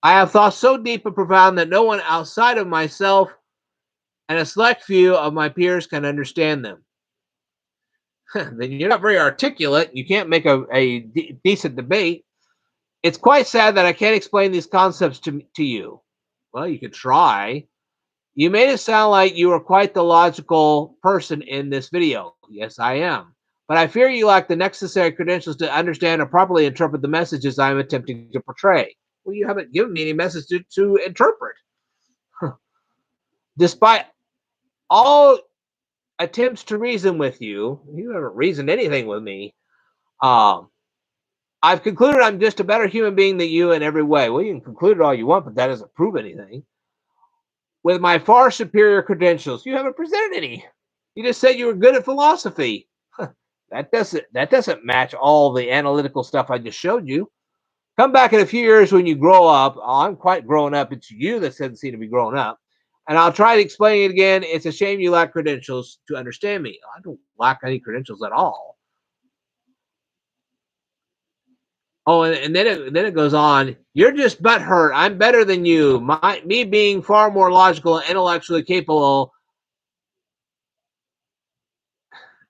I have thoughts so deep and profound that no one outside of myself and a select few of my peers can understand them. then you're not very articulate. You can't make a decent debate. It's quite sad that I can't explain these concepts to you. Well, you could try. You made it sound like you were quite the logical person in this video. Yes, I am. But I fear you lack the necessary credentials to understand or properly interpret the messages I'm attempting to portray. Well, you haven't given me any message to interpret. Despite all attempts to reason with you, you haven't reasoned anything with me. I've concluded I'm just a better human being than you in every way. Well, you can conclude it all you want, but that doesn't prove anything. With my far superior credentials, you haven't presented any. You just said you were good at philosophy. That doesn't match all the analytical stuff I just showed you. Come back in a few years when you grow up. Oh, I'm quite grown up. It's you that doesn't seem to be growing up. And I'll try to explain it again. It's a shame you lack credentials to understand me. I don't lack any credentials at all. Oh, and then it goes on. You're just butthurt. I'm better than you. Me being far more logical and intellectually capable.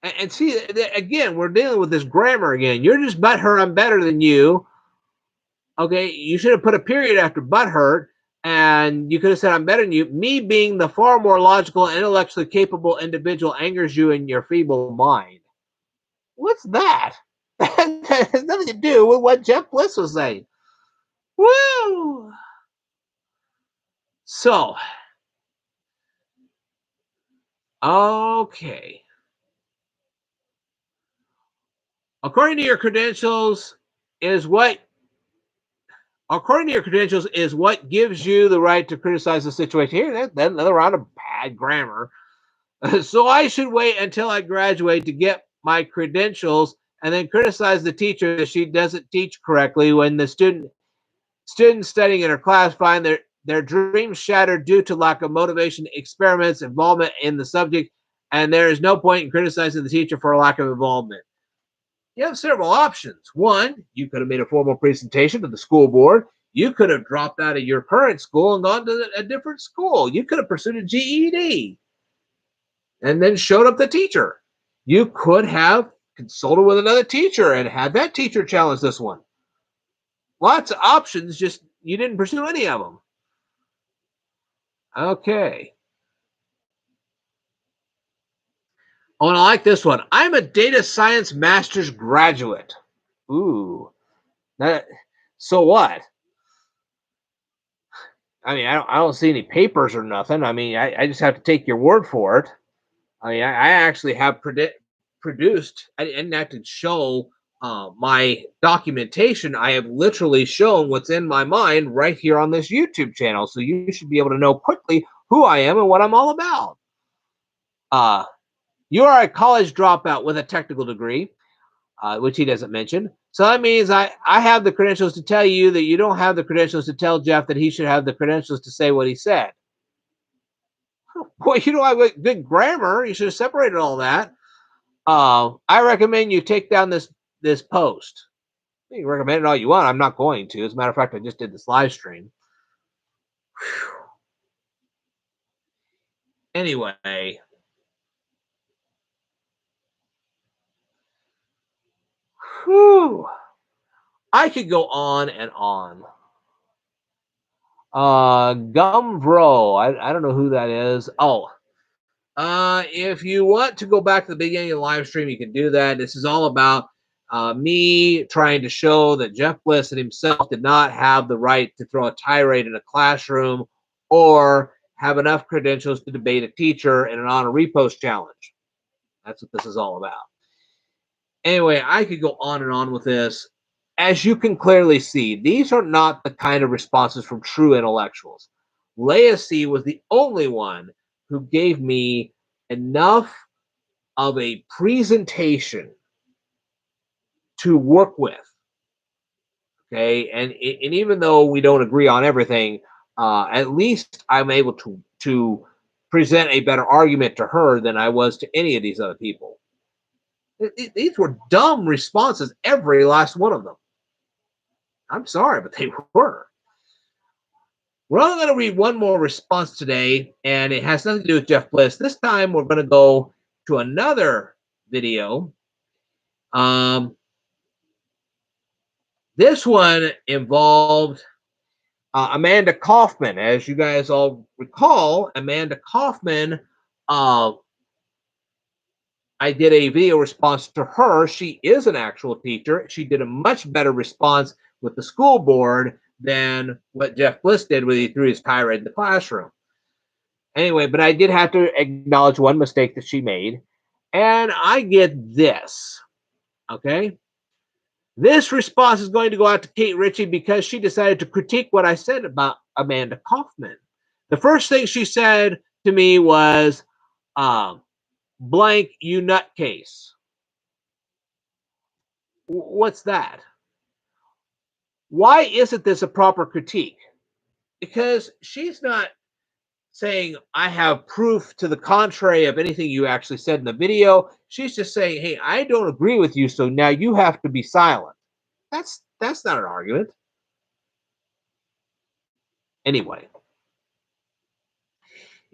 And see, again, we're dealing with this grammar again. You're just butthurt. I'm better than you. Okay, you should have put a period after butthurt, and you could have said I'm better than you. Me being the far more logical and intellectually capable individual angers you in your feeble mind. What's that? That has nothing to do with what Jeff Bliss was saying. Woo! So, okay. According to your credentials, is what gives you the right to criticize the situation. Here, that's another round of bad grammar. So I should wait until I graduate to get my credentials and then criticize the teacher that she doesn't teach correctly when the students studying in her class find their dreams shattered due to lack of motivation, experiments, involvement in the subject, and there is no point in criticizing the teacher for a lack of involvement. You have several options. One, you could have made a formal presentation to the school board. You could have dropped out of your current school and gone to a different school. You could have pursued a GED and then showed up the teacher. You could have consulted with another teacher and had that teacher challenge this one. Lots of options, just you didn't pursue any of them. Okay. Oh, and I like this one. I'm a data science master's graduate. Ooh. So what? I mean, I don't see any papers or nothing. I mean, I just have to take your word for it. I mean, I actually have produced. I didn't have to show my documentation. I have literally shown what's in my mind right here on this YouTube channel. So you should be able to know quickly who I am and what I'm all about. You are a college dropout with a technical degree, which he doesn't mention. So that means I have the credentials to tell you that you don't have the credentials to tell Jeff that he should have the credentials to say what he said. Well, you don't have good grammar. You should have separated all that. I recommend you take down this post. You can recommend it all you want. I'm not going to. As a matter of fact, I just did this live stream. Anyway. Whew. I could go on and on. Gumvro. I don't know who that is. Oh. If you want to go back to the beginning of the live stream, you can do that. This is all about me trying to show that Jeff Bliss and himself did not have the right to throw a tirade in a classroom or have enough credentials to debate a teacher in an honor repost challenge. That's what this is all about. Anyway, I could go on and on with this. As you can clearly see, these are not the kind of responses from true intellectuals. Leia C was the only one who gave me enough of a presentation to work with. Okay, and even though we don't agree on everything, at least I'm able to present a better argument to her than I was to any of these other people. These were dumb responses, every last one of them. I'm sorry, but they were. We're only going to read one more response today, and it has nothing to do with Jeff Bliss. This time, we're going to go to another video This one involved Amanda Coffman. As you guys all recall, Amanda Coffman, I did a video response to her. She is an actual teacher. She did a much better response with the school board than what Jeff Bliss did when he threw his tirade in the classroom. Anyway, but I did have to acknowledge one mistake that she made. And I get this. Okay. This response is going to go out to Kate Ritchie because she decided to critique what I said about Amanda Coffman. The first thing she said to me was, blank, you nutcase. What's that? Why isn't this a proper critique? Because she's not saying I have proof to the contrary of anything you actually said in the video. She's just saying, hey, I don't agree with you, so now you have to be silent. That's not an argument. Anyway,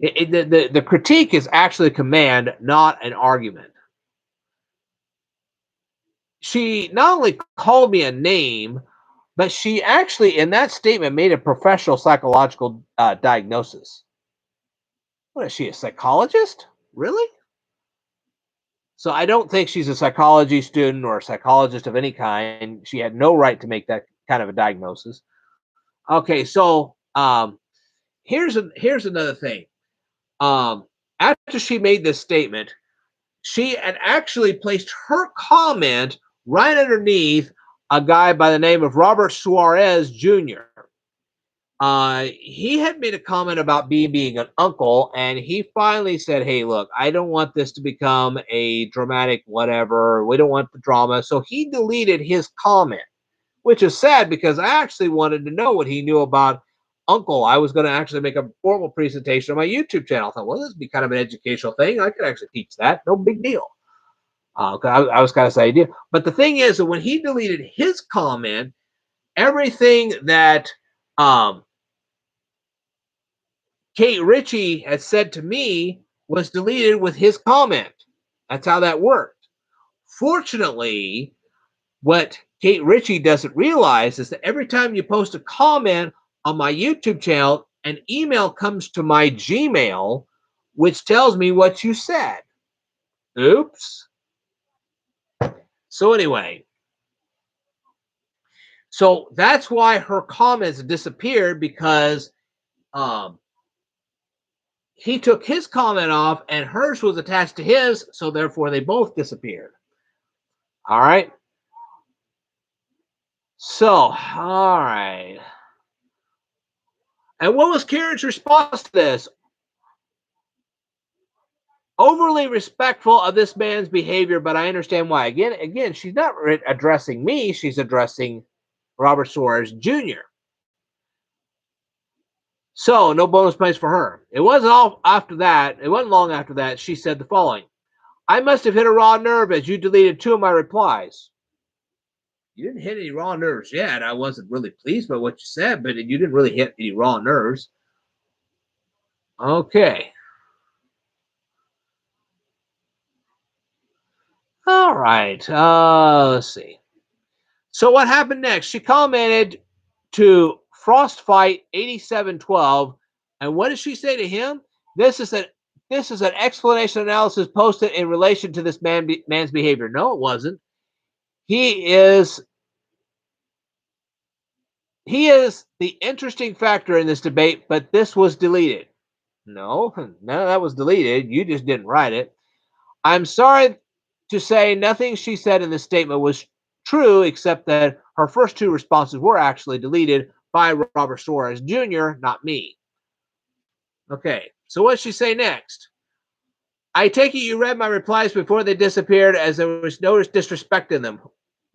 the critique is actually a command, not an argument. She not only called me a name, but she actually, in that statement, made a professional psychological diagnosis. What is she, a psychologist? Really? So I don't think she's a psychology student or a psychologist of any kind. She had no right to make that kind of a diagnosis. Okay, so here's another thing. After she made this statement, she had actually placed her comment right underneath a guy by the name of Robert Suarez Jr. He had made a comment about being an uncle, and he finally said, hey, look, I don't want this to become a dramatic whatever. We don't want the drama. So he deleted his comment, which is sad because I actually wanted to know what he knew about uncle. I was going to actually make a formal presentation on my YouTube channel. I thought, well, this would be kind of an educational thing. I could actually teach that. No big deal. I was kind of the idea. But the thing is that when he deleted his comment, everything that Kate Ritchie had said to me was deleted with his comment. That's how that worked. Fortunately, what Kate Ritchie doesn't realize is that every time you post a comment on my YouTube channel, an email comes to my Gmail, which tells me what you said. Oops. So anyway, so that's why her comments disappeared, because he took his comment off and hers was attached to his, so therefore they both disappeared. All right. So, all right. And what was Karen's response to this? Overly respectful of this man's behavior, but I understand why. Again, she's not addressing me. She's addressing Robert Suarez Jr. So, no bonus points for her. It wasn't long after that, she said the following. I must have hit a raw nerve as you deleted 2 of my replies. You didn't hit any raw nerves yet. I wasn't really pleased by what you said, but you didn't really hit any raw nerves. Okay. All right. Let's see. So what happened next? She commented to Frostfight 8712, and what did she say to him? This is an explanation analysis posted in relation to this man's behavior. No, it wasn't. He is the interesting factor in this debate, but this was deleted. No, none of that was deleted. You just didn't write it. I'm sorry to say nothing she said in this statement was true, except that her first 2 responses were actually deleted by Robert Suarez Jr., not me. Okay, so what did she say next? I take it you read my replies before they disappeared, as there was no disrespect in them.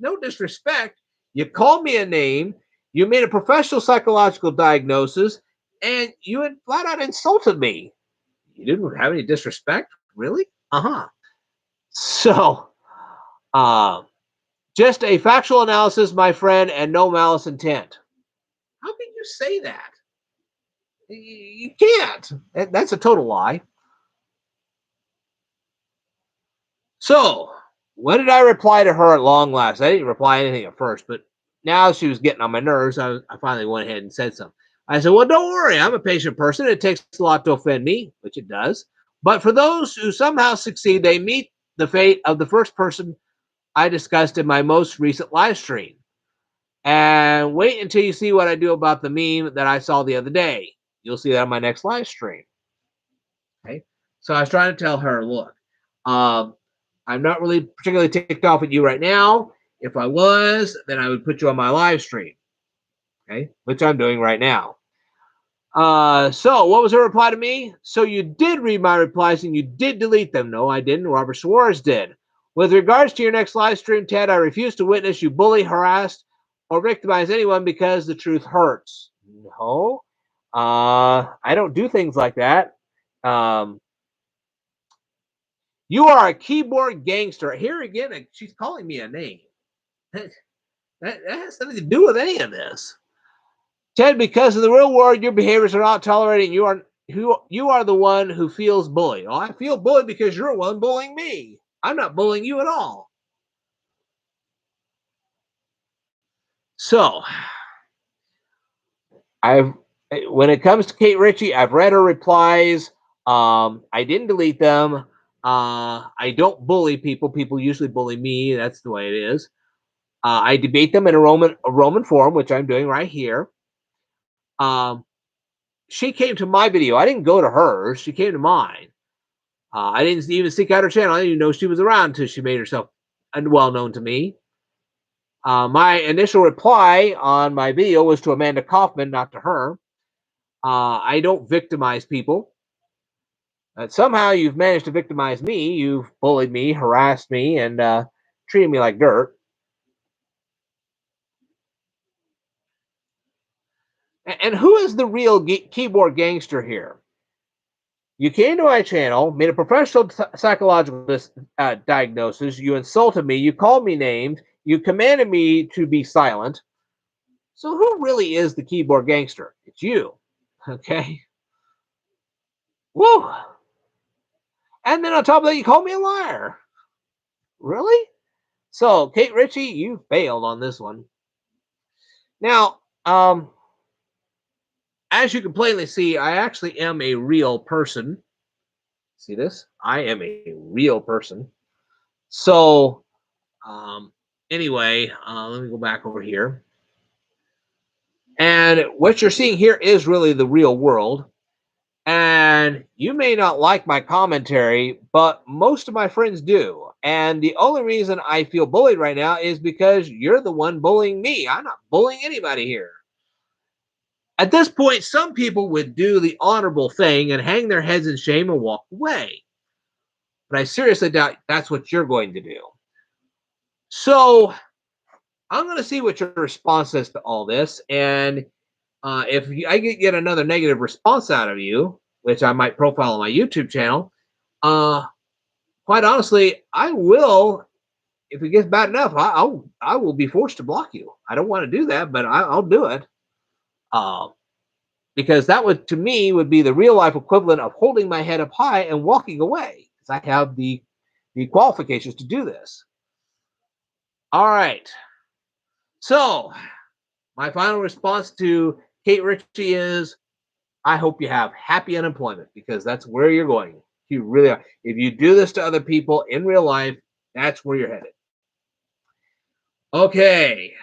No disrespect? You called me a name, you made a professional psychological diagnosis, and you had flat out insulted me. You didn't have any disrespect? Really? Uh-huh. So, just a factual analysis, my friend, and no malice intent. How can you say that? You can't. That's a total lie. So, what did I reply to her at long last? I didn't reply anything at first, but now she was getting on my nerves. I finally went ahead and said something. I said, well, don't worry. I'm a patient person. It takes a lot to offend me, which it does. But for those who somehow succeed, they meet the fate of the first person I discussed in my most recent live stream. And wait until you see what I do about the meme that I saw the other day. You'll see that on my next live stream. Okay. So I was trying to tell her, look, um, I'm not really particularly ticked off at you right now. If I was, then I would put you on my live stream. Okay, which I'm doing right now. So what was her reply to me? So you did read my replies and you did delete them. No, I didn't. Robert Suarez did. With regards to your next live stream, Ted, I refuse to witness you bully, harass, or victimize anyone because the truth hurts. No, I don't do things like that. Um, you are a keyboard gangster. Here again, she's calling me a name. That has nothing to do with any of this. Ted, because in the real world, your behaviors are not tolerated. You are the one who feels bullied. Oh, I feel bullied because you're the one bullying me. I'm not bullying you at all. So, when it comes to Kate Ritchie, I've read her replies. I didn't delete them. I don't bully people. People usually bully me. That's the way it is. I debate them in a Roman form, which I'm doing right here. She came to my video. I didn't go to hers. She came to mine. I didn't even seek out her channel. I didn't even know she was around until she made herself well known to me. My initial reply on my video was to Amanda Coffman, not to her. I don't victimize people. Somehow you've managed to victimize me. You've bullied me, harassed me, and treated me like dirt. And who is the real keyboard gangster here? You came to my channel, made a professional psychological diagnosis. You insulted me. You called me names. You commanded me to be silent. So who really is the keyboard gangster? It's you. Okay. Woo. And then on top of that, you called me a liar. Really? So, Kate Ritchie, you failed on this one. Now, as you can plainly see, I actually am a real person. See this? I am a real person. So, anyway, let me go back over here. And what you're seeing here is really the real world. And you may not like my commentary, but most of my friends do. And the only reason I feel bullied right now is because you're the one bullying me. I'm not bullying anybody here. At this point, some people would do the honorable thing and hang their heads in shame and walk away. But I seriously doubt that's what you're going to do. So I'm going to see what your response is to all this. And if I get another negative response out of you, which I might profile on my YouTube channel, quite honestly, I will. If it gets bad enough, I will be forced to block you. I don't want to do that, but I'll do it. Because that would, to me, would be the real life equivalent of holding my head up high and walking away. Because I have the qualifications to do this. All right. So my final response to Kate Ritchie is, I hope you have happy unemployment, because that's where you're going. You really are. If you do this to other people in real life, that's where you're headed. Okay.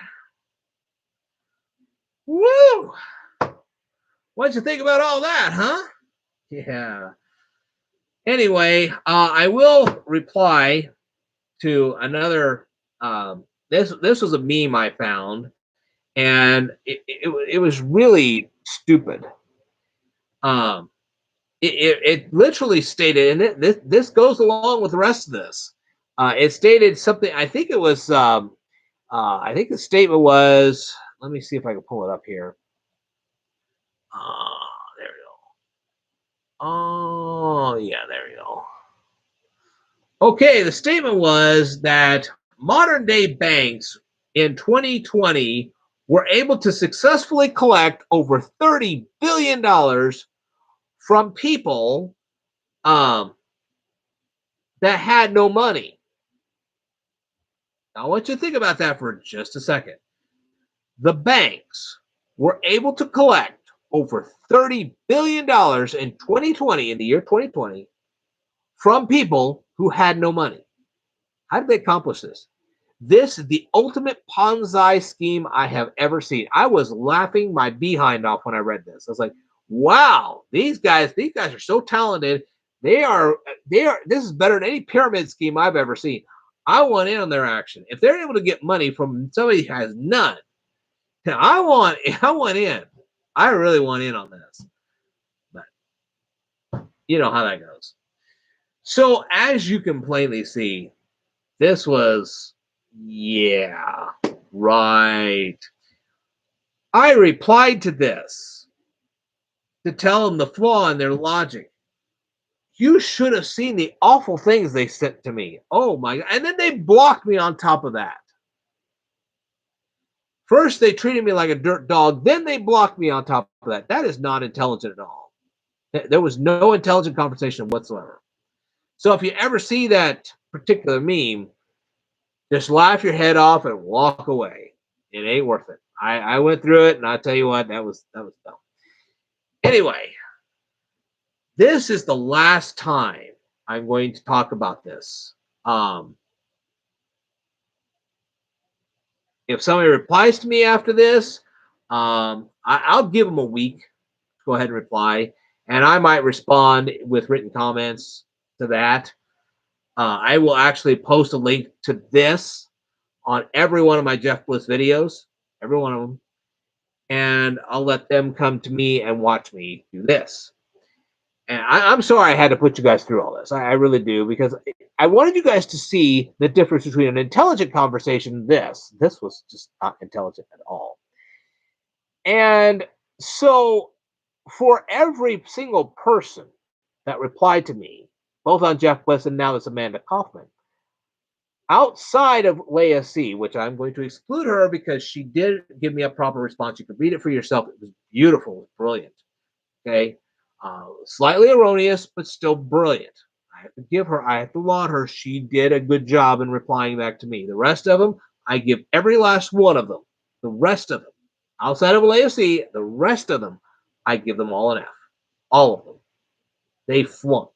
Woo! What'd you think about all that, huh? Yeah. Anyway, I will reply to another. This was a meme I found, and it was really stupid. It literally stated, and this goes along with the rest of this. It stated something. I think it was. I think the statement was. Let me see if I can pull it up here. There we go. Oh yeah, there we go. Okay, the statement was that modern day banks in 2020 were able to successfully collect over $30 billion from people that had no money. Now, I want you to think about that for just a second. The banks were able to collect over $30 billion in 2020, in the year 2020, from people who had no money. How did they accomplish this? This is the ultimate Ponzi scheme I have ever seen. I was laughing my behind off when I read this. I was like, wow, these guys are so talented. This is better than any pyramid scheme I've ever seen. I want in on their action. If they're able to get money from somebody who has none, I want in. I really want in on this. But you know how that goes. So as you can plainly see, this was, yeah, right. I replied to this to tell them the flaw in their logic. You should have seen the awful things they sent to me. Oh my God. And then they blocked me on top of that. First, they treated me like a dirt dog. Then they blocked me on top of that. That is not intelligent at all. There was no intelligent conversation whatsoever. So if you ever see that particular meme, just laugh your head off and walk away. It ain't worth it. I went through it, and I tell you what, that was dumb. Anyway, this is the last time I'm going to talk about this. If somebody replies to me after this, I'll give them a week to go ahead and reply, and I might respond with written comments to that. I will actually post a link to this on every one of my Jeff Bliss videos, every one of them, and I'll let them come to me and watch me do this. And I'm sorry I had to put you guys through all this. I really do, because I wanted you guys to see the difference between an intelligent conversation and this. This was just not intelligent at all. And so, for every single person that replied to me, both on Jeff Bliss and now this Amanda Coffman, outside of Leia C, which I'm going to exclude her because she did give me a proper response. You can read it for yourself. It was beautiful, it was brilliant. Okay. Slightly erroneous, but still brilliant. I have to give her, I have to laud her. She did a good job in replying back to me. The rest of them, I give every last one of them. The rest of them, outside of LAFC, the rest of them, I give them all an F. All of them. They flunked.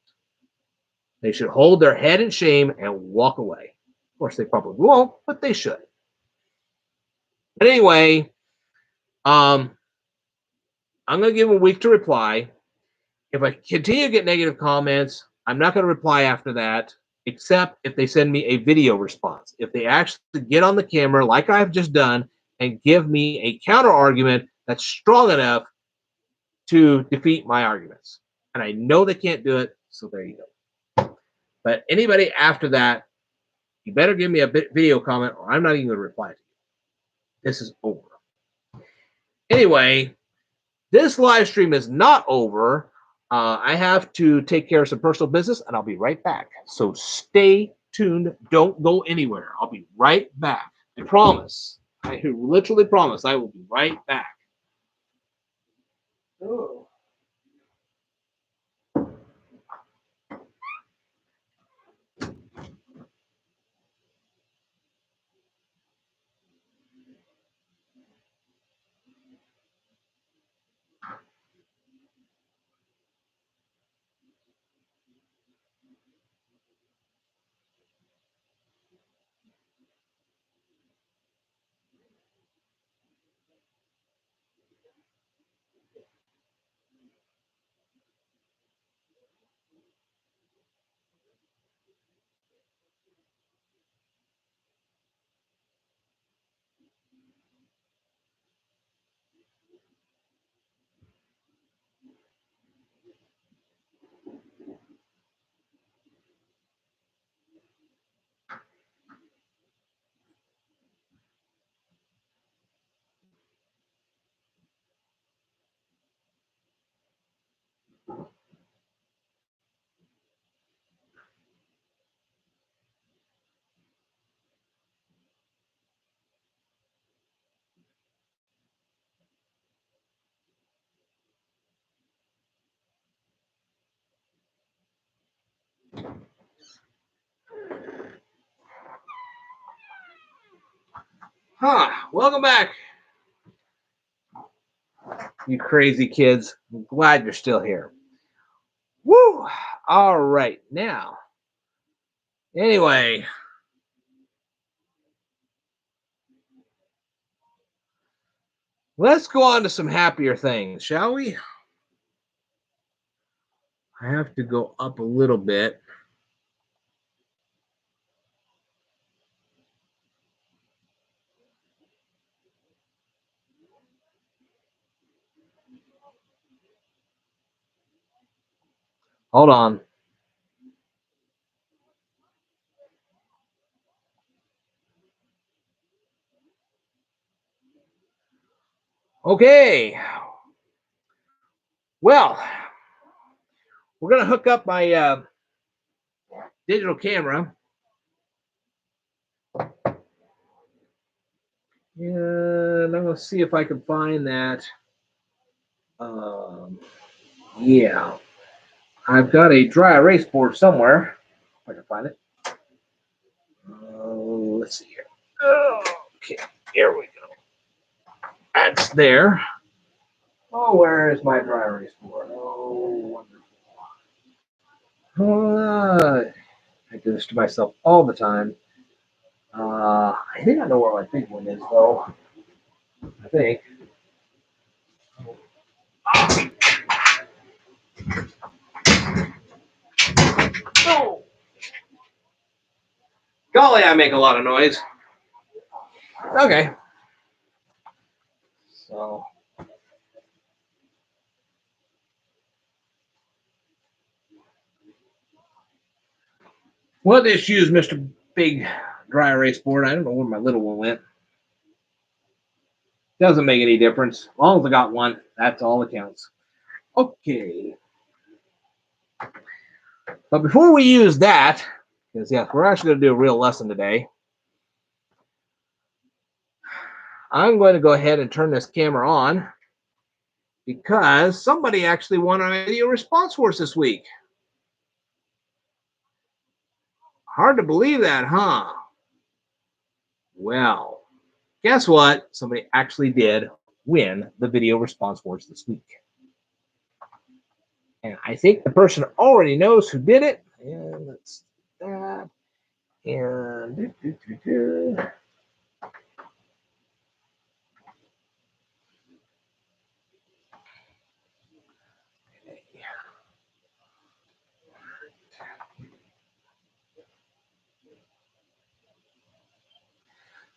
They should hold their head in shame and walk away. Of course, they probably won't, but they should. But anyway, I'm going to give them a week to reply. If I continue to get negative comments, I'm not going to reply after that, except if they send me a video response. If they actually get on the camera, like I've just done, and give me a counter argument that's strong enough to defeat my arguments. And I know they can't do it, so there you go. But anybody after that, you better give me a video comment, or I'm not even going to reply to you. This is over. Anyway, this live stream is not over. I have to take care of some personal business, and I'll be right back. So stay tuned. Don't go anywhere. I'll be right back. I promise. I literally promise I will be right back. Oh. Welcome back, you crazy kids. I'm glad you're still here. Woo! All right, now. Anyway, let's go on to some happier things, shall we? I have to go up a little bit. Hold on. Okay. Well, we're going to hook up my digital camera. And I'm going to see if I can find that. Yeah. I've got a dry erase board somewhere. If I can find it. Let's see here. Okay, here we go. That's there. Oh, where is my dry erase board? Oh, wonderful. I do this to myself all the time. I think I know where my big one is, though. I think. Oh! Golly, I make a lot of noise. Okay. So. We'll just use Mr. Big Dry Erase Board. I don't know where my little one went. Doesn't make any difference. As long as I got one, that's all that counts. Okay. But before we use that, because yeah, we're actually going to do a real lesson today, I'm going to go ahead and turn this camera on because somebody actually won a video response for us this week. Hard to believe that, huh? Well, guess what? Somebody actually did win the video response awards this week. And I think the person already knows who did it. And let's do that. And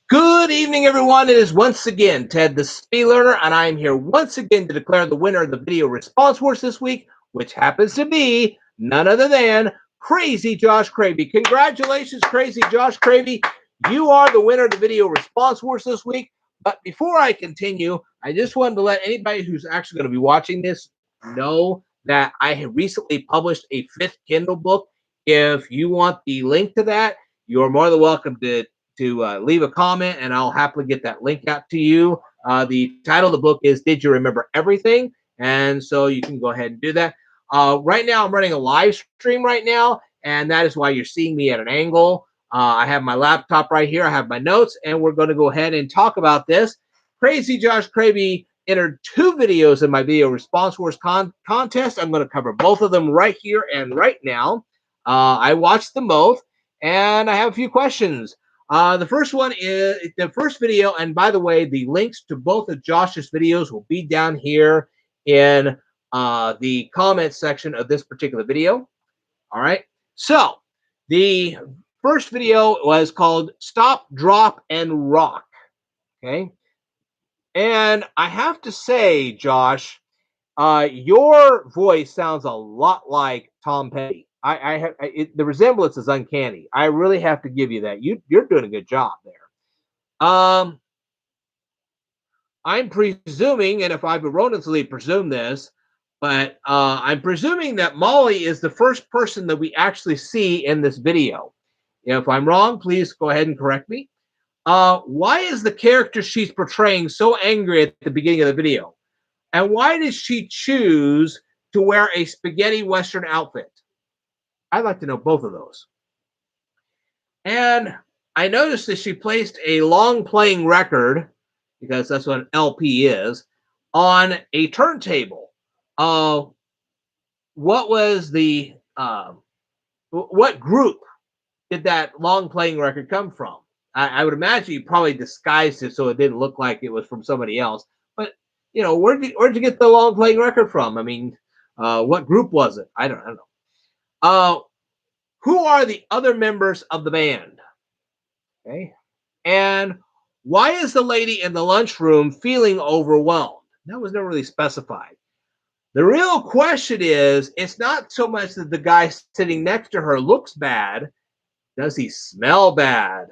good evening, everyone. It is once again Ted the Speed Learner, and I am here once again to declare the winner of the video response awards this week, which happens to be none other than Crazy Josh Cravey. Congratulations, Crazy Josh Cravey. You are the winner of the video response awards this week. But before I continue, I just wanted to let anybody who's actually going to be watching this know that I have recently published a 5th Kindle book. If you want the link to that, you're more than welcome to leave a comment, and I'll happily get that link out to you. The title of the book is Did You Remember Everything? And so you can go ahead and do that. Right now, I'm running a live stream right now, and that is why you're seeing me at an angle. I have my laptop right here. I have my notes, and we're going to go ahead and talk about this. Crazy Josh Cravey entered 2 videos in my video response wars contest. I'm going to cover both of them right here and right now. I watched them both, and I have a few questions. The first one is the first video, and by the way, the links to both of Josh's videos will be down here in the comments section of this particular video. All right. So the first video was called Stop, Drop, and Rock. Okay. And I have to say, Josh, your voice sounds a lot like Tom Petty. The resemblance is uncanny. I really have to give you that. You're doing a good job there. I'm presuming, and if I've erroneously presumed this, but I'm presuming that Molly is the first person that we actually see in this video. If I'm wrong, please go ahead and correct me. Why is the character she's portraying so angry at the beginning of the video? And why does she choose to wear a spaghetti Western outfit? I'd like to know both of those. And I noticed that she placed a long playing record, because that's what an LP is, on a turntable. Uh, what was the what group did that long playing record come from? I would imagine you probably disguised it so it didn't look like it was from somebody else. But where'd you get the long playing record from? I mean, what group was it? I don't know. Uh, who are the other members of the band? Okay, and why is the lady in the lunchroom feeling overwhelmed? That was never really specified. The real question is, it's not so much that the guy sitting next to her looks bad. Does he smell bad?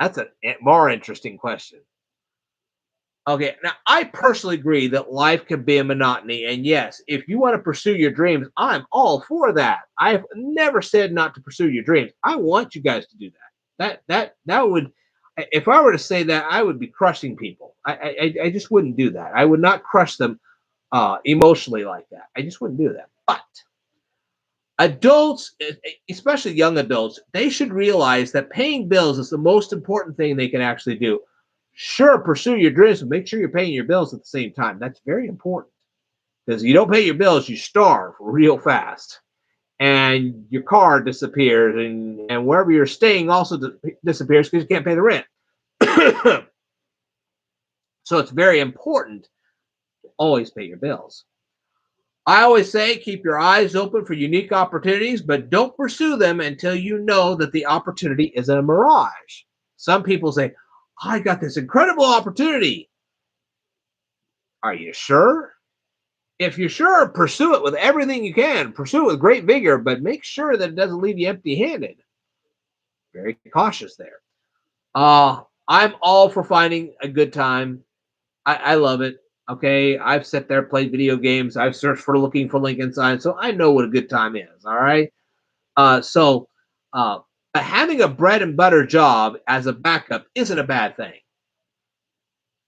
That's a more interesting question. Okay, now I personally agree that life can be a monotony, and yes, if you want to pursue your dreams, I'm all for that. I've never said not to pursue your dreams. I want you guys to do that. That would, if I were to say that, I would be crushing people. I just wouldn't do that. I would not crush them emotionally like that. I just wouldn't do that. But adults, especially young adults, they should realize that paying bills is the most important thing they can actually do. Sure, pursue your dreams, but make sure you're paying your bills at the same time. That's very important, because if you don't pay your bills, you starve real fast, and your car disappears, and wherever you're staying also disappears because you can't pay the rent. So it's very important to always pay your bills. I always say keep your eyes open for unique opportunities, but don't pursue them until you know that the opportunity isn't a mirage. Some people say, I got this incredible opportunity. Are you sure? If you're sure, pursue it with everything you can. Pursue it with great vigor, but make sure that it doesn't leave you empty handed. Very cautious there. I'm all for finding a good time. I love it. Okay, I've sat there, played video games. I've searched for looking for Lincoln signs, so I know what a good time is. All right. So having a bread and butter job as a backup isn't a bad thing.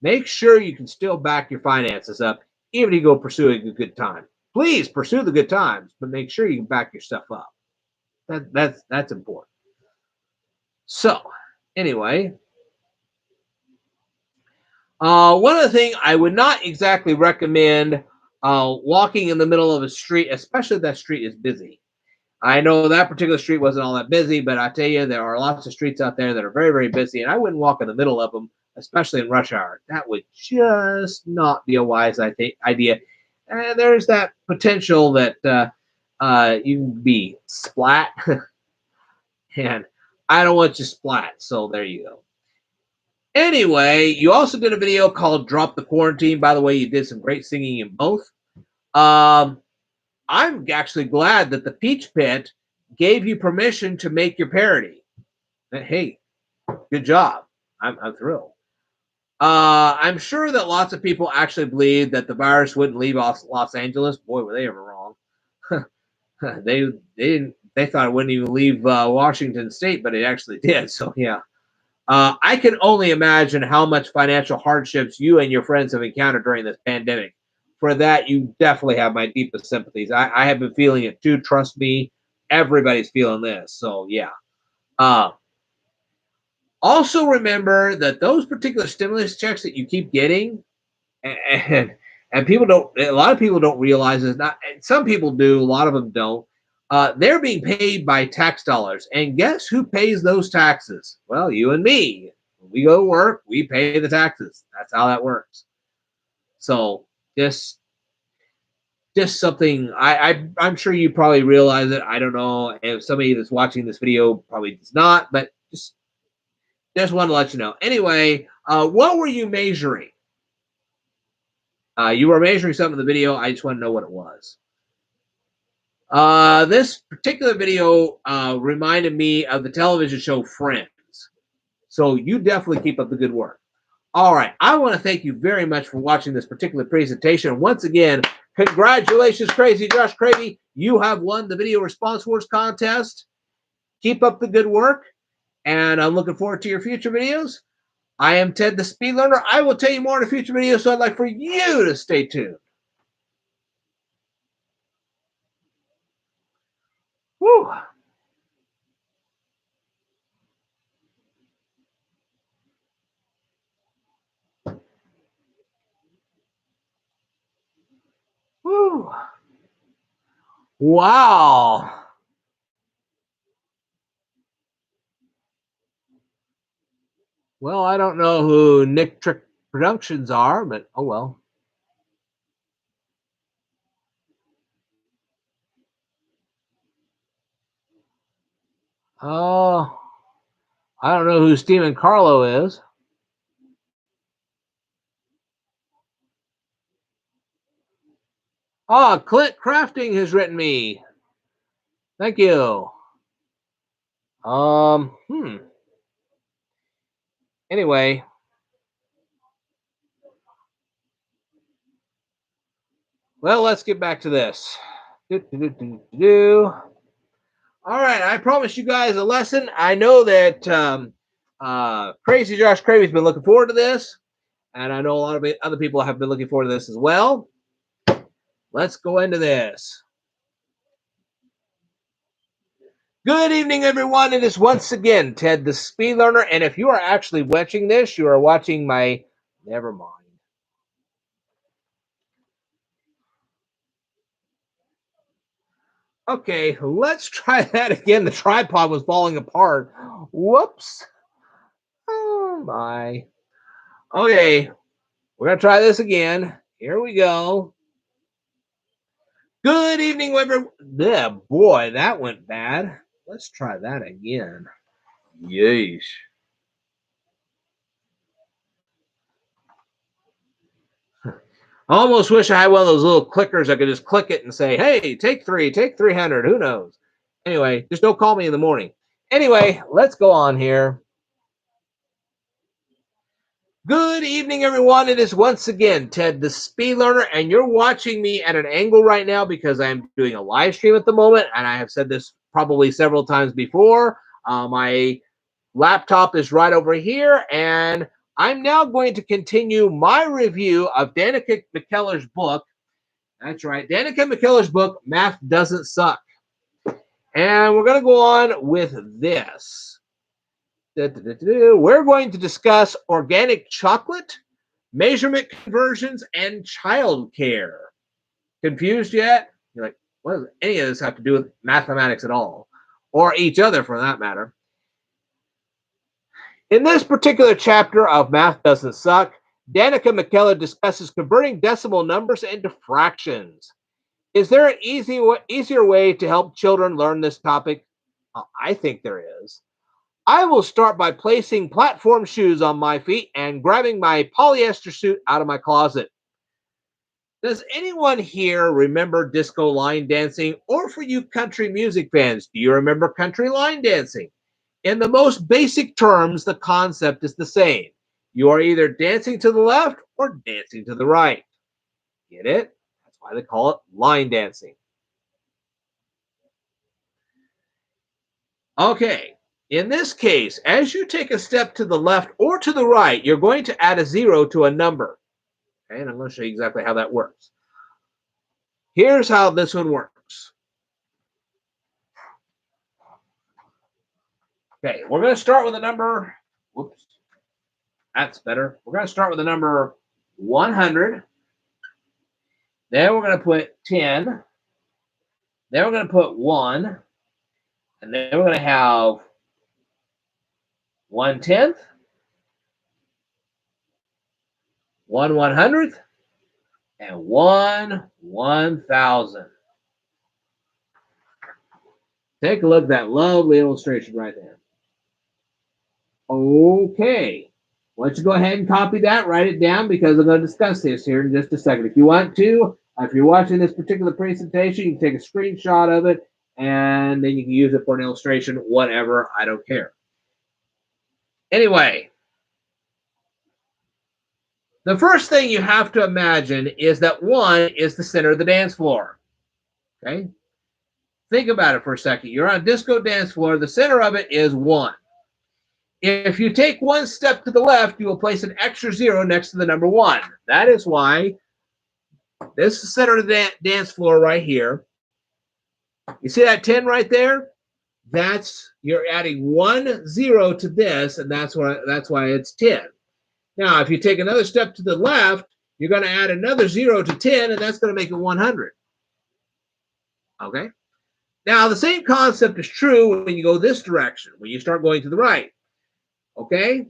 Make sure you can still back your finances up, even if you go pursuing a good time. Please pursue the good times, but make sure you can back your stuff up. That's important. So, anyway, one other thing I would not exactly recommend walking in the middle of a street, especially if that street is busy. I know that particular street wasn't all that busy, but I tell you, there are lots of streets out there that are very, very busy, and I wouldn't walk in the middle of them, especially in rush hour. That would just not be a wise idea. And there's that potential that you can be splat, and I don't want you splat, so there you go. Anyway, you also did a video called Drop the Quarantine. By the way, you did some great singing in both. I'm actually glad that the Peach Pit gave you permission to make your parody. Hey, good job. I'm thrilled. I'm sure that lots of people actually believe that the virus wouldn't leave Los Angeles. Boy, were they ever wrong. They thought it wouldn't even leave Washington State, but it actually did. So yeah. I can only imagine how much financial hardships you and your friends have encountered during this pandemic. For that, you definitely have my deepest sympathies. I have been feeling it too. Trust me, everybody's feeling this. So yeah. Uh, also remember that those particular stimulus checks that you keep getting, and people don't. A lot of people don't realize it's not. Some people do. A lot of them don't. They're being paid by tax dollars, and guess who pays those taxes? Well, you and me. When we go to work, we pay the taxes. That's how that works. So just something I'm sure you probably realize it. I don't know if somebody that's watching this video probably does not, but just want to let you know. Anyway, what were you measuring? You were measuring something in the video. I just want to know what it was. This particular video reminded me of the television show Friends. So you definitely keep up the good work. All right. I want to thank you very much for watching this particular presentation. Once again, congratulations, Crazy Josh Cravey. You have won the Video Response Wars contest. Keep up the good work, and I'm looking forward to your future videos. I am Ted the Speed Learner. I will tell you more in a future video, so I'd like for you to stay tuned. Woo! Whew. Wow. Well, I don't know who Nick Trick Productions are, but oh well. Oh, I don't know who Stephen Carlo is. Ah, Clint Crafting has written me. Thank you. Hmm. Anyway, well, let's get back to this. Do, do, do, do, do. All right, I promised you guys a lesson. I know that Crazy Josh Cravy's been looking forward to this, and I know a lot of other people have been looking forward to this as well. Let's go into this. Good evening, everyone. It is once again Ted the Speed Learner, and if you are actually watching this, you are watching my. Never mind. Okay, let's try that again. The tripod was falling apart. Whoops. Oh my. Okay, we're gonna try this again. Here we go. Good evening, everyone. Yeah, boy, that went bad. Let's try that again. Yeesh. I almost wish I had one of those little clickers. I could just click it and say, hey, take 300. Who knows? Anyway, just don't call me in the morning. Anyway, let's go on here. Good evening, everyone. It is once again Ted the Speed Learner, and you're watching me at an angle right now because I'm doing a live stream at the moment, and I have said this probably several times before. My laptop is right over here, and I'm now going to continue my review of Danica Mckellar's book. That's right, Danica Mckellar's book, Math Doesn't Suck. And we're going to go on with this. We're going to discuss organic chocolate, measurement conversions, and childcare. Confused yet? You're like, what does any of this have to do with mathematics at all? Or each other, for that matter. In this particular chapter of Math Doesn't Suck, Danica Mckellar discusses converting decimal numbers into fractions. Is there an easier way to help children learn this topic? I think there is. I will start by placing platform shoes on my feet and grabbing my polyester suit out of my closet. Does anyone here remember disco line dancing? Or for you country music fans, do you remember country line dancing? In the most basic terms, the concept is the same. You are either dancing to the left or dancing to the right. Get it? That's why they call it line dancing. Okay. In this case, as you take a step to the left or to the right, you're going to add a 0 to a number. Okay, and I'm going to show you exactly how that works. Here's how this one works. Okay, we're going to start with a number. Whoops. That's better. We're going to start with the number 100. Then we're going to put 10. Then we're going to put 1. And then we're going to have 1/10, 1/100th, and 1/1000. Take a look at that lovely illustration right there. Okay. Why don't you go ahead and copy that, write it down, because I'm going to discuss this here in just a second. If you want to, if you're watching this particular presentation, you can take a screenshot of it, and then you can use it for an illustration, whatever. I don't care. Anyway, the first thing you have to imagine is that 1 is the center of the dance floor. Okay? Think about it for a second. You're on a disco dance floor. The center of it is 1. If you take one step to the left, you will place an extra 0 next to the number 1. That is why this is the center of the dance floor right here. You see that 10 right there? You're adding 1 0 to this, and that's why it's 10. Now, if you take another step to the left, You're going to add another 0 to 10, and that's going to make it 100. Okay? Now, the same concept is true when you go this direction, when you start going to the right. Okay?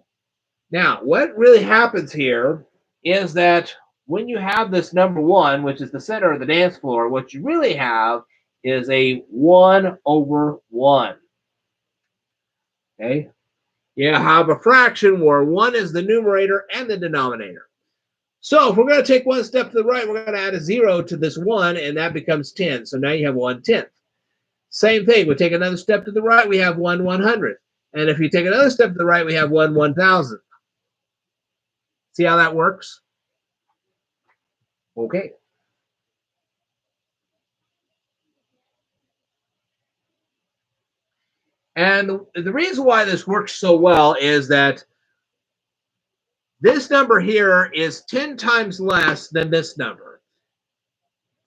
Now, what really happens here is that when you have this number 1, which is the center of the dance floor, what you really have is a 1 over 1. Okay? You have a fraction where 1 is the numerator and the denominator. So if we're going to take one step to the right, we're going to add a 0 to this 1, and that becomes 10. So now you have 1/10. Same thing. We take another step to the right, we have 1/100. And if you take another step to the right, we have 1/1000. See how that works? Okay. And the reason why this works so well is that this number here is 10 times less than this number.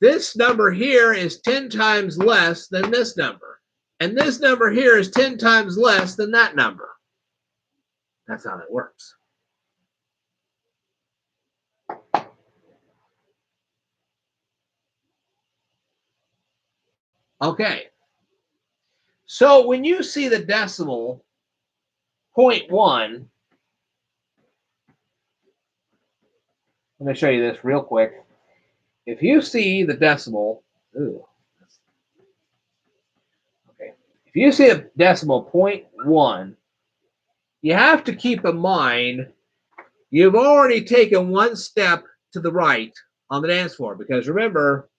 This number here is 10 times less than this number. And this number here is 10 times less than that number. That's how it works. Okay. So when you see the decimal 0.1, I'm going to show you this real quick. If you see the decimal, if you see a decimal 0.1, you have to keep in mind you've already taken one step to the right on the dance floor, because remember,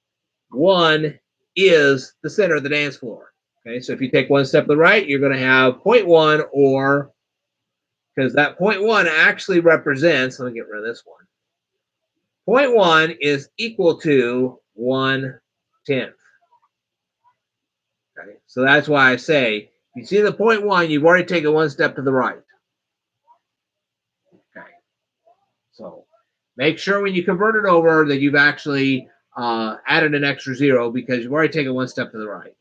1 is the center of the dance floor. Okay, so if you take one step to the right, you're going to have 0.1, or because that 0.1 actually represents, let me get rid of this one. 0.1 is equal to 1/10. Okay, so that's why I say, if you see the 0.1, you've already taken one step to the right. Okay, so make sure when you convert it over that you've actually added an extra 0, because you've already taken one step to the right.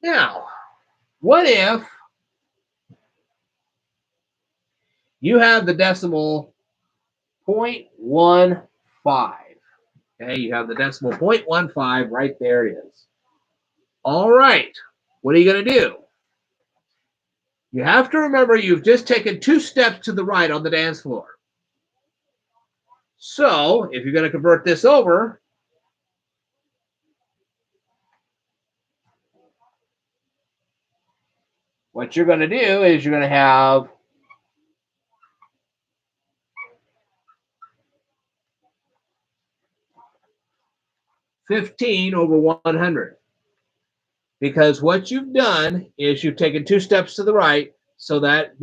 Now, what if you have the decimal 0.15? Okay, you have the decimal 0.15 right there. It is. All right, what are you going to do? You have to remember you've just taken 2 steps to the right on the dance floor. So if you're going to convert this over, what you're going to do is you're going to have 15 over 100. Because what you've done is you've taken 2 steps to the right, so that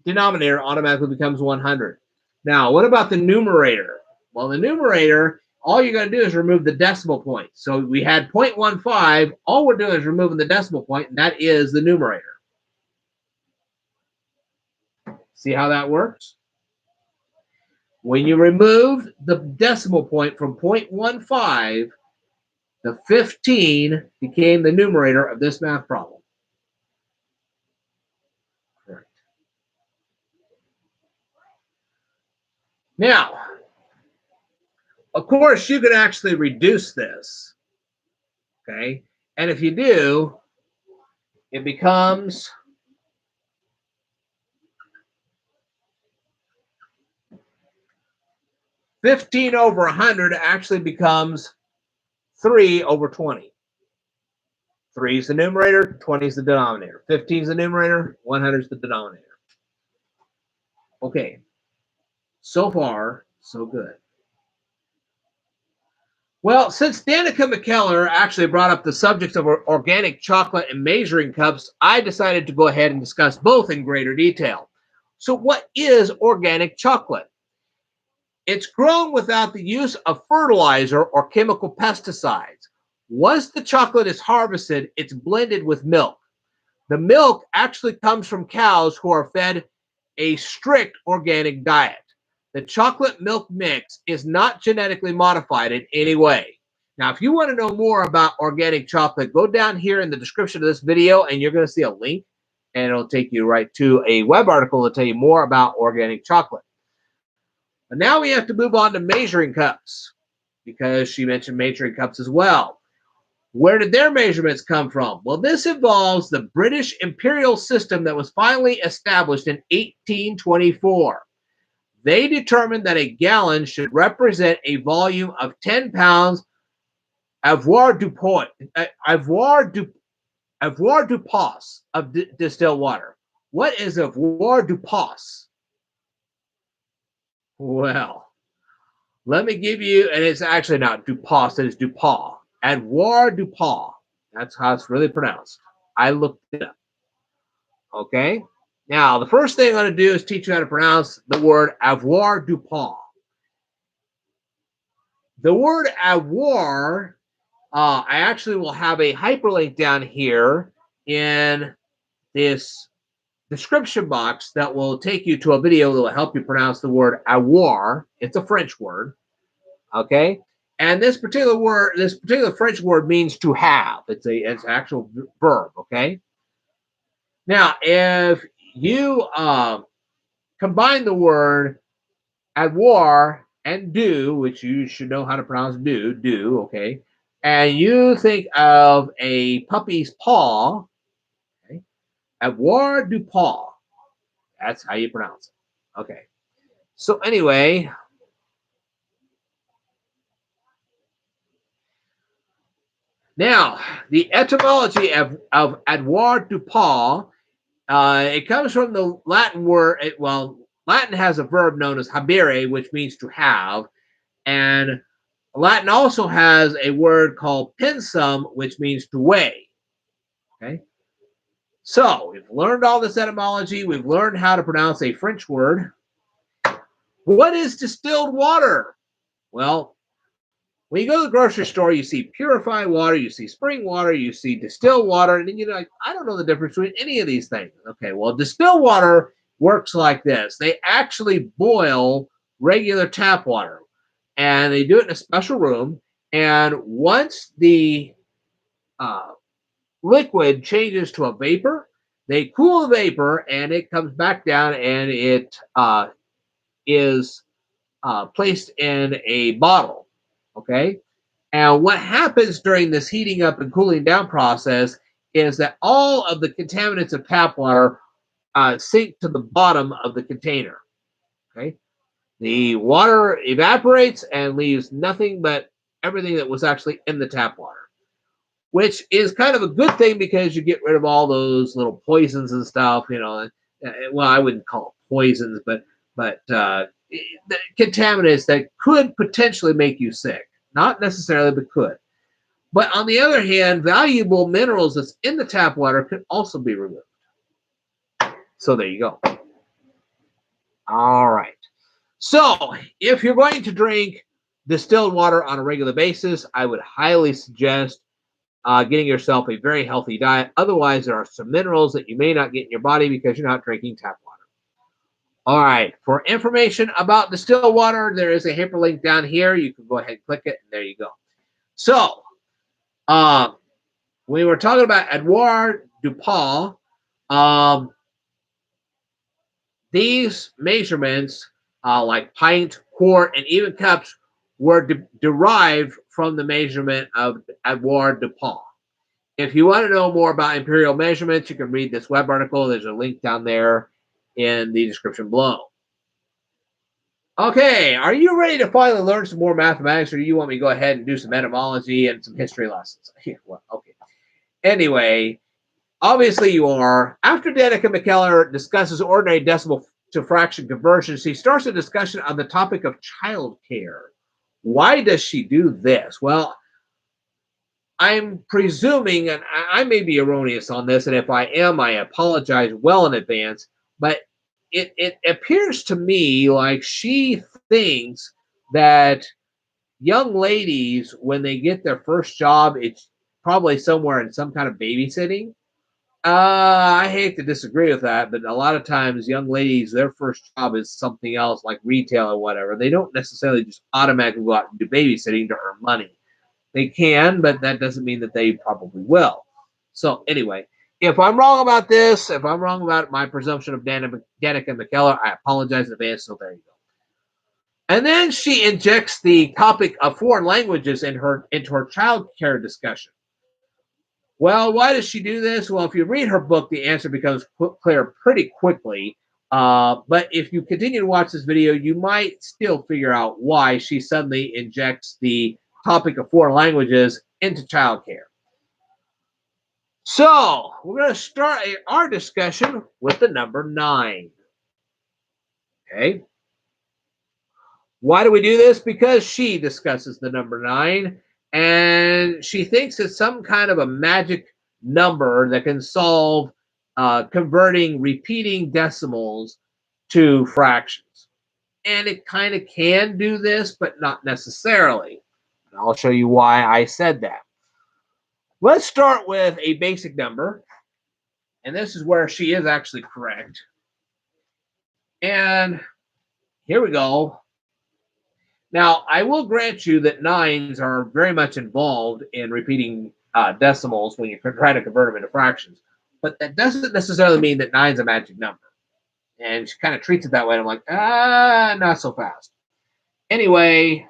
denominator automatically becomes 100. Now, what about the numerator? Well, the numerator, all you're going to do is remove the decimal point. So we had 0.15. All we're doing is removing the decimal point, and that is the numerator. See how that works? When you remove the decimal point from 0.15, the 15 became the numerator of this math problem. Right. Now, of course, you can actually reduce this. Okay, and if you do, it becomes 15 over 100 actually becomes 3 over 20. 3 is the numerator, 20 is the denominator. 15 is the numerator, 100 is the denominator. Okay, so far, so good. Well, since Danica Mckellar actually brought up the subject of organic chocolate and measuring cups, I decided to go ahead and discuss both in greater detail. So what is organic chocolate? It's grown without the use of fertilizer or chemical pesticides. Once the chocolate is harvested, it's blended with milk. The milk actually comes from cows who are fed a strict organic diet. The chocolate milk mix is not genetically modified in any way. Now, if you want to know more about organic chocolate, go down here in the description of this video, and you're going to see a link, and it'll take you right to a web article to tell you more about organic chocolate. But now we have to move on to measuring cups, because she mentioned measuring cups as well. Where did their measurements come from? Well, this involves the British imperial system that was finally established in 1824. They determined that a gallon should represent a volume of 10 pounds avoir du pas of distilled water. What is avoir du pas? Well, let me give you, and it's actually not du pas, it is du pas. Avoir du pas. That's how it's really pronounced. I looked it up. Okay? Now, the first thing I'm going to do is teach you how to pronounce the word avoir du pas. The word avoir, I actually will have a hyperlink down here in this description box that will take you to a video that will help you pronounce the word avoir. It's a French word. Okay? And this particular French word means to have. It's an actual verb, okay? Now, if you combine the word avoir and do, which you should know how to pronounce do, okay? And you think of a puppy's paw, okay? Avoir du paw. That's how you pronounce it. Okay. So anyway, now the etymology of avoir du paw, it comes from the Latin word. Latin has a verb known as habere, which means to have, and Latin also has a word called pensum, which means to weigh. Okay. So we've learned all this etymology. We've learned how to pronounce a French word. What is distilled water? Well, when you go to the grocery store, you see purified water, you see spring water, you see distilled water, and then you're like, I don't know the difference between any of these things. Okay, well, distilled water works like this. They actually boil regular tap water, and they do it in a special room. And once the liquid changes to a vapor, they cool the vapor, and it comes back down, and it is placed in a bottle. Okay. And what happens during this heating up and cooling down process is that all of the contaminants of tap water sink to the bottom of the container. Okay. The water evaporates and leaves nothing but everything that was actually in the tap water, which is kind of a good thing because you get rid of all those little poisons and stuff, Well, I wouldn't call it poisons, but the contaminants that could potentially make you sick. Not necessarily, but could. But on the other hand, valuable minerals that's in the tap water could also be removed. So there you go. All right. So if you're going to drink distilled water on a regular basis, I would highly suggest getting yourself a very healthy diet. Otherwise, there are some minerals that you may not get in your body because you're not drinking tap water. All right. For information about distilled water, there is a hyperlink down here. You can go ahead and click it, and there you go. So, we were talking about Edouard Dupont. These measurements, like pint, quart, and even cups, were derived from the measurement of Edouard Dupont. If you want to know more about imperial measurements, you can read this web article. There's a link down there in the description below. Okay, are you ready to finally learn some more mathematics, or do you want me to go ahead and do some etymology and some history lessons? Yeah, well, okay. Anyway, obviously you are. After Danica Mckellar discusses ordinary decimal to fraction conversion, she starts a discussion on the topic of childcare. Why does she do this? Well, I'm presuming, and I may be erroneous on this, and if I am, I apologize well in advance, but it appears to me like she thinks that young ladies, when they get their first job, it's probably somewhere in some kind of babysitting. I hate to disagree with that, but a lot of times young ladies, their first job is something else like retail or whatever. They don't necessarily just automatically go out and do babysitting to earn money. They can, but that doesn't mean that they probably will. So anyway, if I'm wrong about this, if I'm wrong about my presumption of Danica Mckellar, I apologize in advance. So there you go. And then she injects the topic of foreign languages into her child care discussion. Well, why does she do this? Well, if you read her book, the answer becomes clear pretty quickly. But if you continue to watch this video, you might still figure out why she suddenly injects the topic of foreign languages into childcare. So we're going to start our discussion with the number 9. Okay. Why do we do this? Because she discusses the number 9, and she thinks it's some kind of a magic number that can solve converting repeating decimals to fractions. And it kind of can do this, but not necessarily. And I'll show you why I said that. Let's start with a basic number. And this is where she is actually correct. And here we go. Now, I will grant you that 9s are very much involved in repeating decimals when you try to convert them into fractions. But that doesn't necessarily mean that 9's a magic number. And she kind of treats it that way. And I'm like, not so fast. Anyway,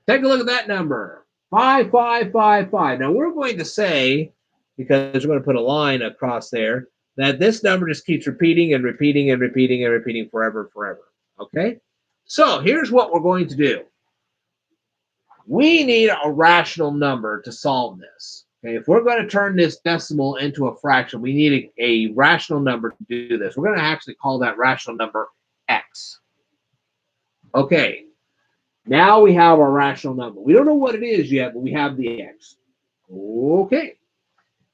take a look at that number, 5555. Now, we're going to say, because we're going to put a line across there, that this number just keeps repeating and repeating and repeating and repeating forever. Okay? So here's what we're going to do. We need a rational number to solve this. Okay? If we're going to turn this decimal into a fraction, we need a rational number to do this. We're going to actually call that rational number x. Okay. Now we have our rational number. We don't know what it is yet, but we have the x. Okay.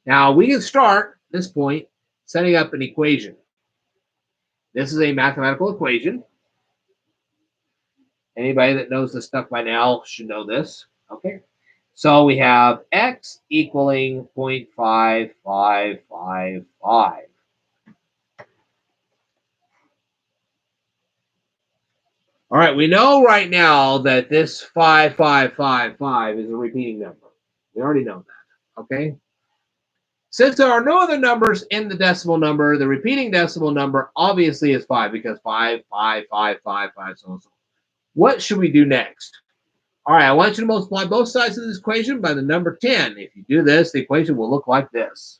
Now we can start at this point setting up an equation. This is a mathematical equation. Anybody that knows this stuff by now should know this. Okay. So we have x equaling 0.5555. All right, we know right now that this 5555 is a repeating number. We already know that, okay? Since there are no other numbers in the decimal number, the repeating decimal number obviously is 5 because 5, 5, 5, 5, 5, so on and so on. What should we do next? All right, I want you to multiply both sides of this equation by the number 10. If you do this, the equation will look like this.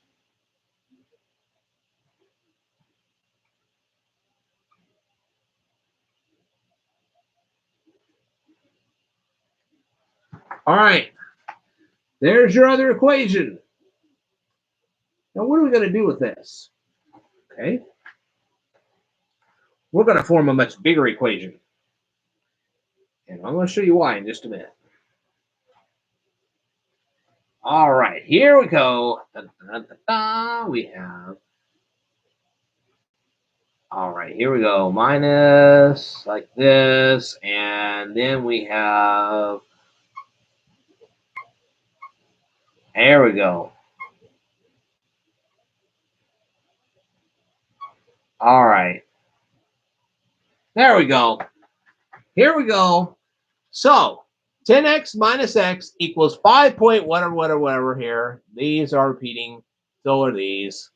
All right, there's your other equation. Now, what are we going to do with this? Okay. We're going to form a much bigger equation. And I'm going to show you why in just a minute. All right, here we go. We have, all right, here we go. Minus like this. And then we have, there we go. All right. There we go. Here we go. So 10x minus x equals 5 point whatever here. These are repeating. So are these.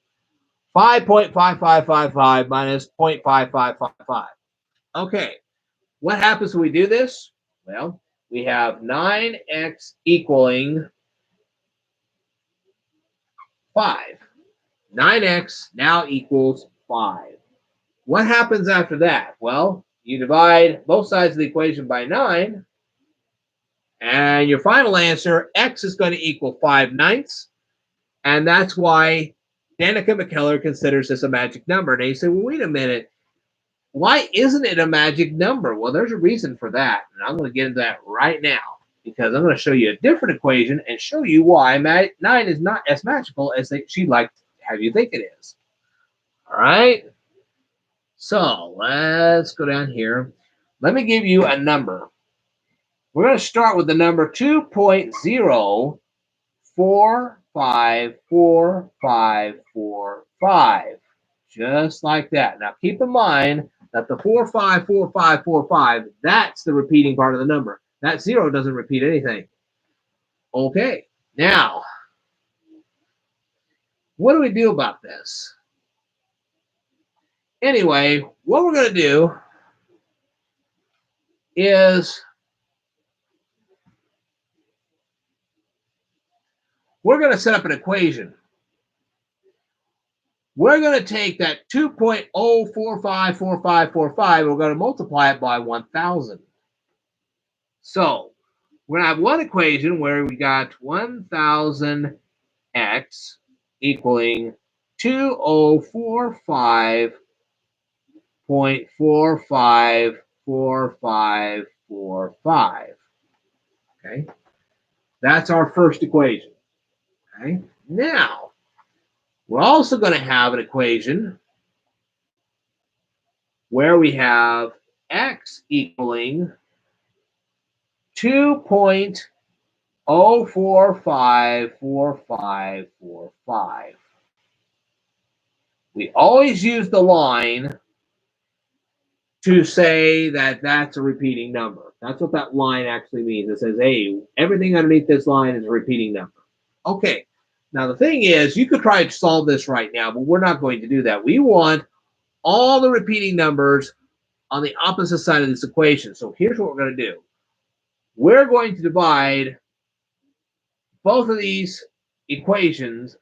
5.5555 minus 0.5555. Okay. What happens when we do this? Well, we have 9x equaling 5. 9x now equals 5. What happens after that? Well, you divide both sides of the equation by 9, and your final answer, x is going to equal 5/9. And that's why Danica Mckellar considers this a magic number. And they say, well, wait a minute. Why isn't it a magic number? Well, there's a reason for that. And I'm going to get into that right now because I'm going to show you a different equation and show you why 9 is not as magical as she'd like to have you think it is. All right. So let's go down here. Let me give you a number. We're going to start with the number 2.0454545. Just like that. Now keep in mind that the 454545, that's the repeating part of the number. That 0 doesn't repeat anything. Okay. Now, what do we do about this? anyway, what we're going to do is we're going to set up an equation. We're going to take that 2.0454545. We're going to multiply it by 1,000. So we're going to have one equation where we got 1,000x equaling 2045.454545. Okay, that's our first equation. Okay, now we're also going to have an equation where we have x equaling 2.0454545. We always use the line to say that that's a repeating number. That's what that line actually means. It says, hey, everything underneath this line is a repeating number. Okay, now the thing is, you could try to solve this right now, but we're not going to do that. We want all the repeating numbers on the opposite side of this equation. So here's what we're going to do. We're going to divide both of these equations,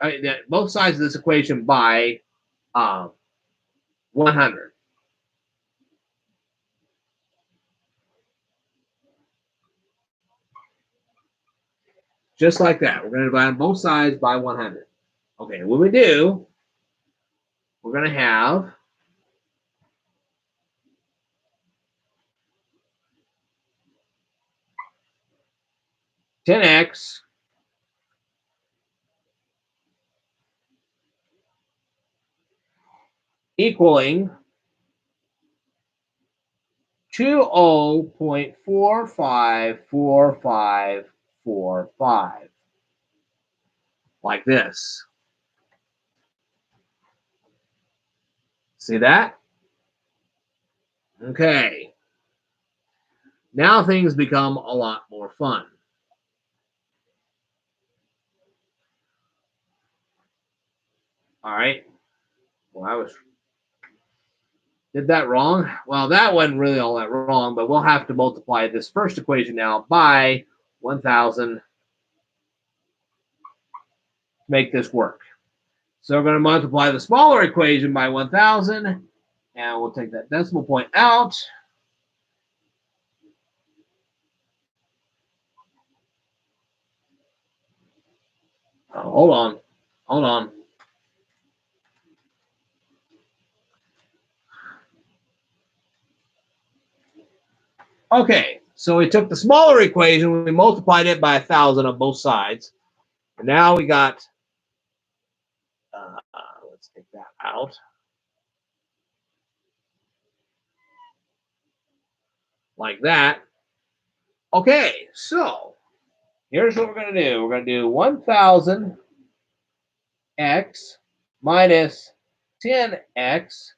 both sides of this equation by 100. Just like that. We're going to divide both sides by 100. Okay, when we do, we're going to have 10x equaling 20.454545. Like this. See that? Okay. Now things become a lot more fun. All right. Well, did that wrong. Well, that wasn't really all that wrong, but we'll have to multiply this first equation now by 1,000 to make this work. So we're going to multiply the smaller equation by 1,000, and we'll take that decimal point out. Oh, hold on. Okay, so we took the smaller equation, we multiplied it by 1,000 on both sides, and now we got, let's take that out. Like that. Okay, so here's what we're going to do. We're going to do 1,000 x minus 10x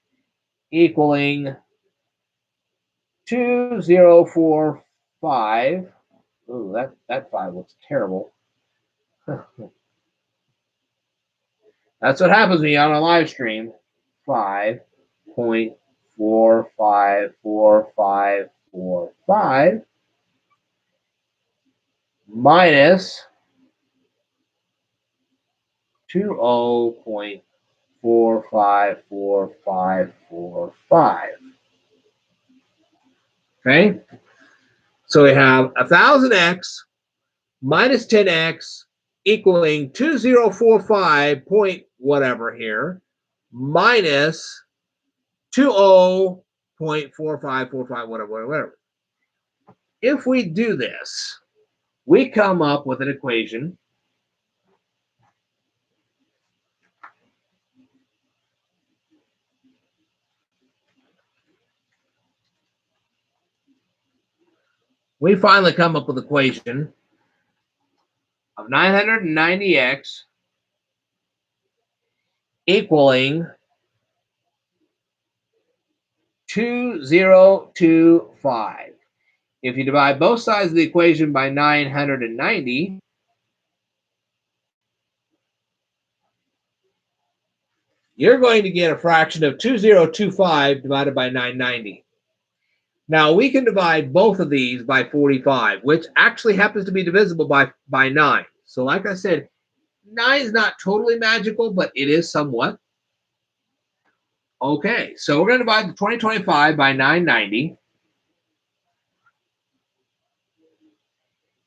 equaling 2045. Ooh, that 5 looks terrible. That's what happens when you're on a live stream. 5.454545 minus 20.454545. Okay? So we have 1,000x minus 10x equaling 2045 point whatever here minus 20.4545 whatever. If we do this, we come up with an equation we finally come up with an equation of 990x equaling 2025. If you divide both sides of the equation by 990, you're going to get a fraction of 2025 divided by 990. Now, we can divide both of these by 45, which actually happens to be divisible by 9. So like I said, 9 is not totally magical, but it is somewhat. Okay, so we're going to divide the 2025 by 990.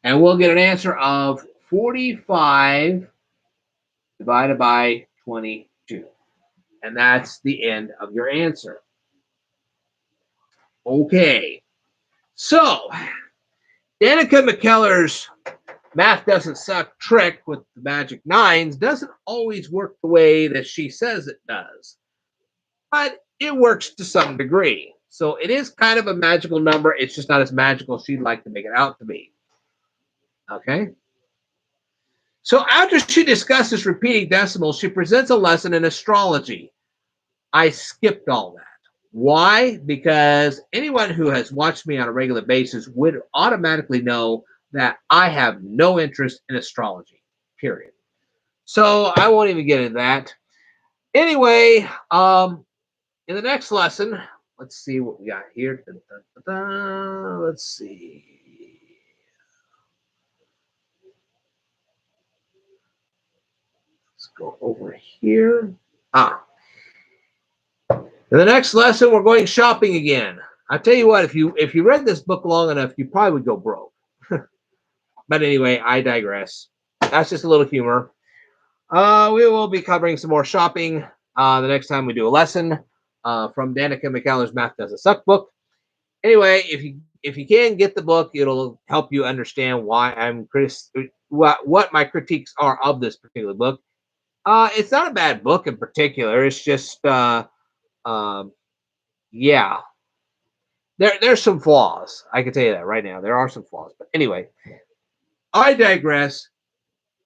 And we'll get an answer of 45 divided by 22. And that's the end of your answer. Okay, so Danica Mckellar's math doesn't suck trick with the magic nines doesn't always work the way that she says it does, but it works to some degree. So it is kind of a magical number. It's just not as magical as she'd like to make it out to be. Okay. So after she discusses repeating decimals, she presents a lesson in astrology. I skipped all that. Why? Because anyone who has watched me on a regular basis would automatically know that I have no interest in astrology, period. So I won't even get into that. Anyway, in the next lesson, let's see what we got here. Let's see. Let's go over here. In the next lesson, we're going shopping again. I tell you what, if you read this book long enough, you probably would go broke. But anyway, I digress. That's just a little humor. We will be covering some more shopping the next time we do a lesson from Danica Mckellar's Math Doesn't Suck book. Anyway, if you can get the book, it'll help you understand why I'm what my critiques are of this particular book. It's not a bad book in particular. It's just yeah, there's some flaws. I can tell you that right now. There are some flaws. But anyway, I digress.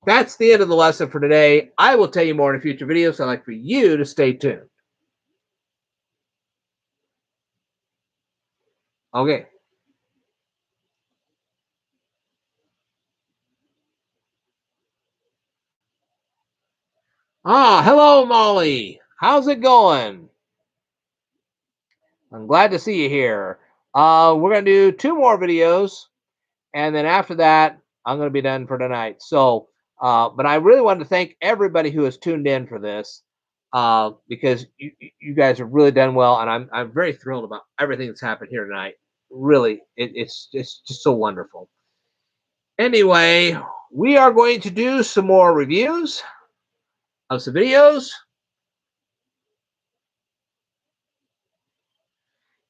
That's the end of the lesson for today. I will tell you more in a future video, so I'd like for you to stay tuned. Okay. Hello, Molly. How's it going? I'm glad to see you here. We're going to do 2 more videos, and then after that, I'm going to be done for tonight. So, but I really wanted to thank everybody who has tuned in for this, because you guys have really done well, and I'm very thrilled about everything that's happened here tonight. Really, it's just so wonderful. Anyway, we are going to do some more reviews of some videos.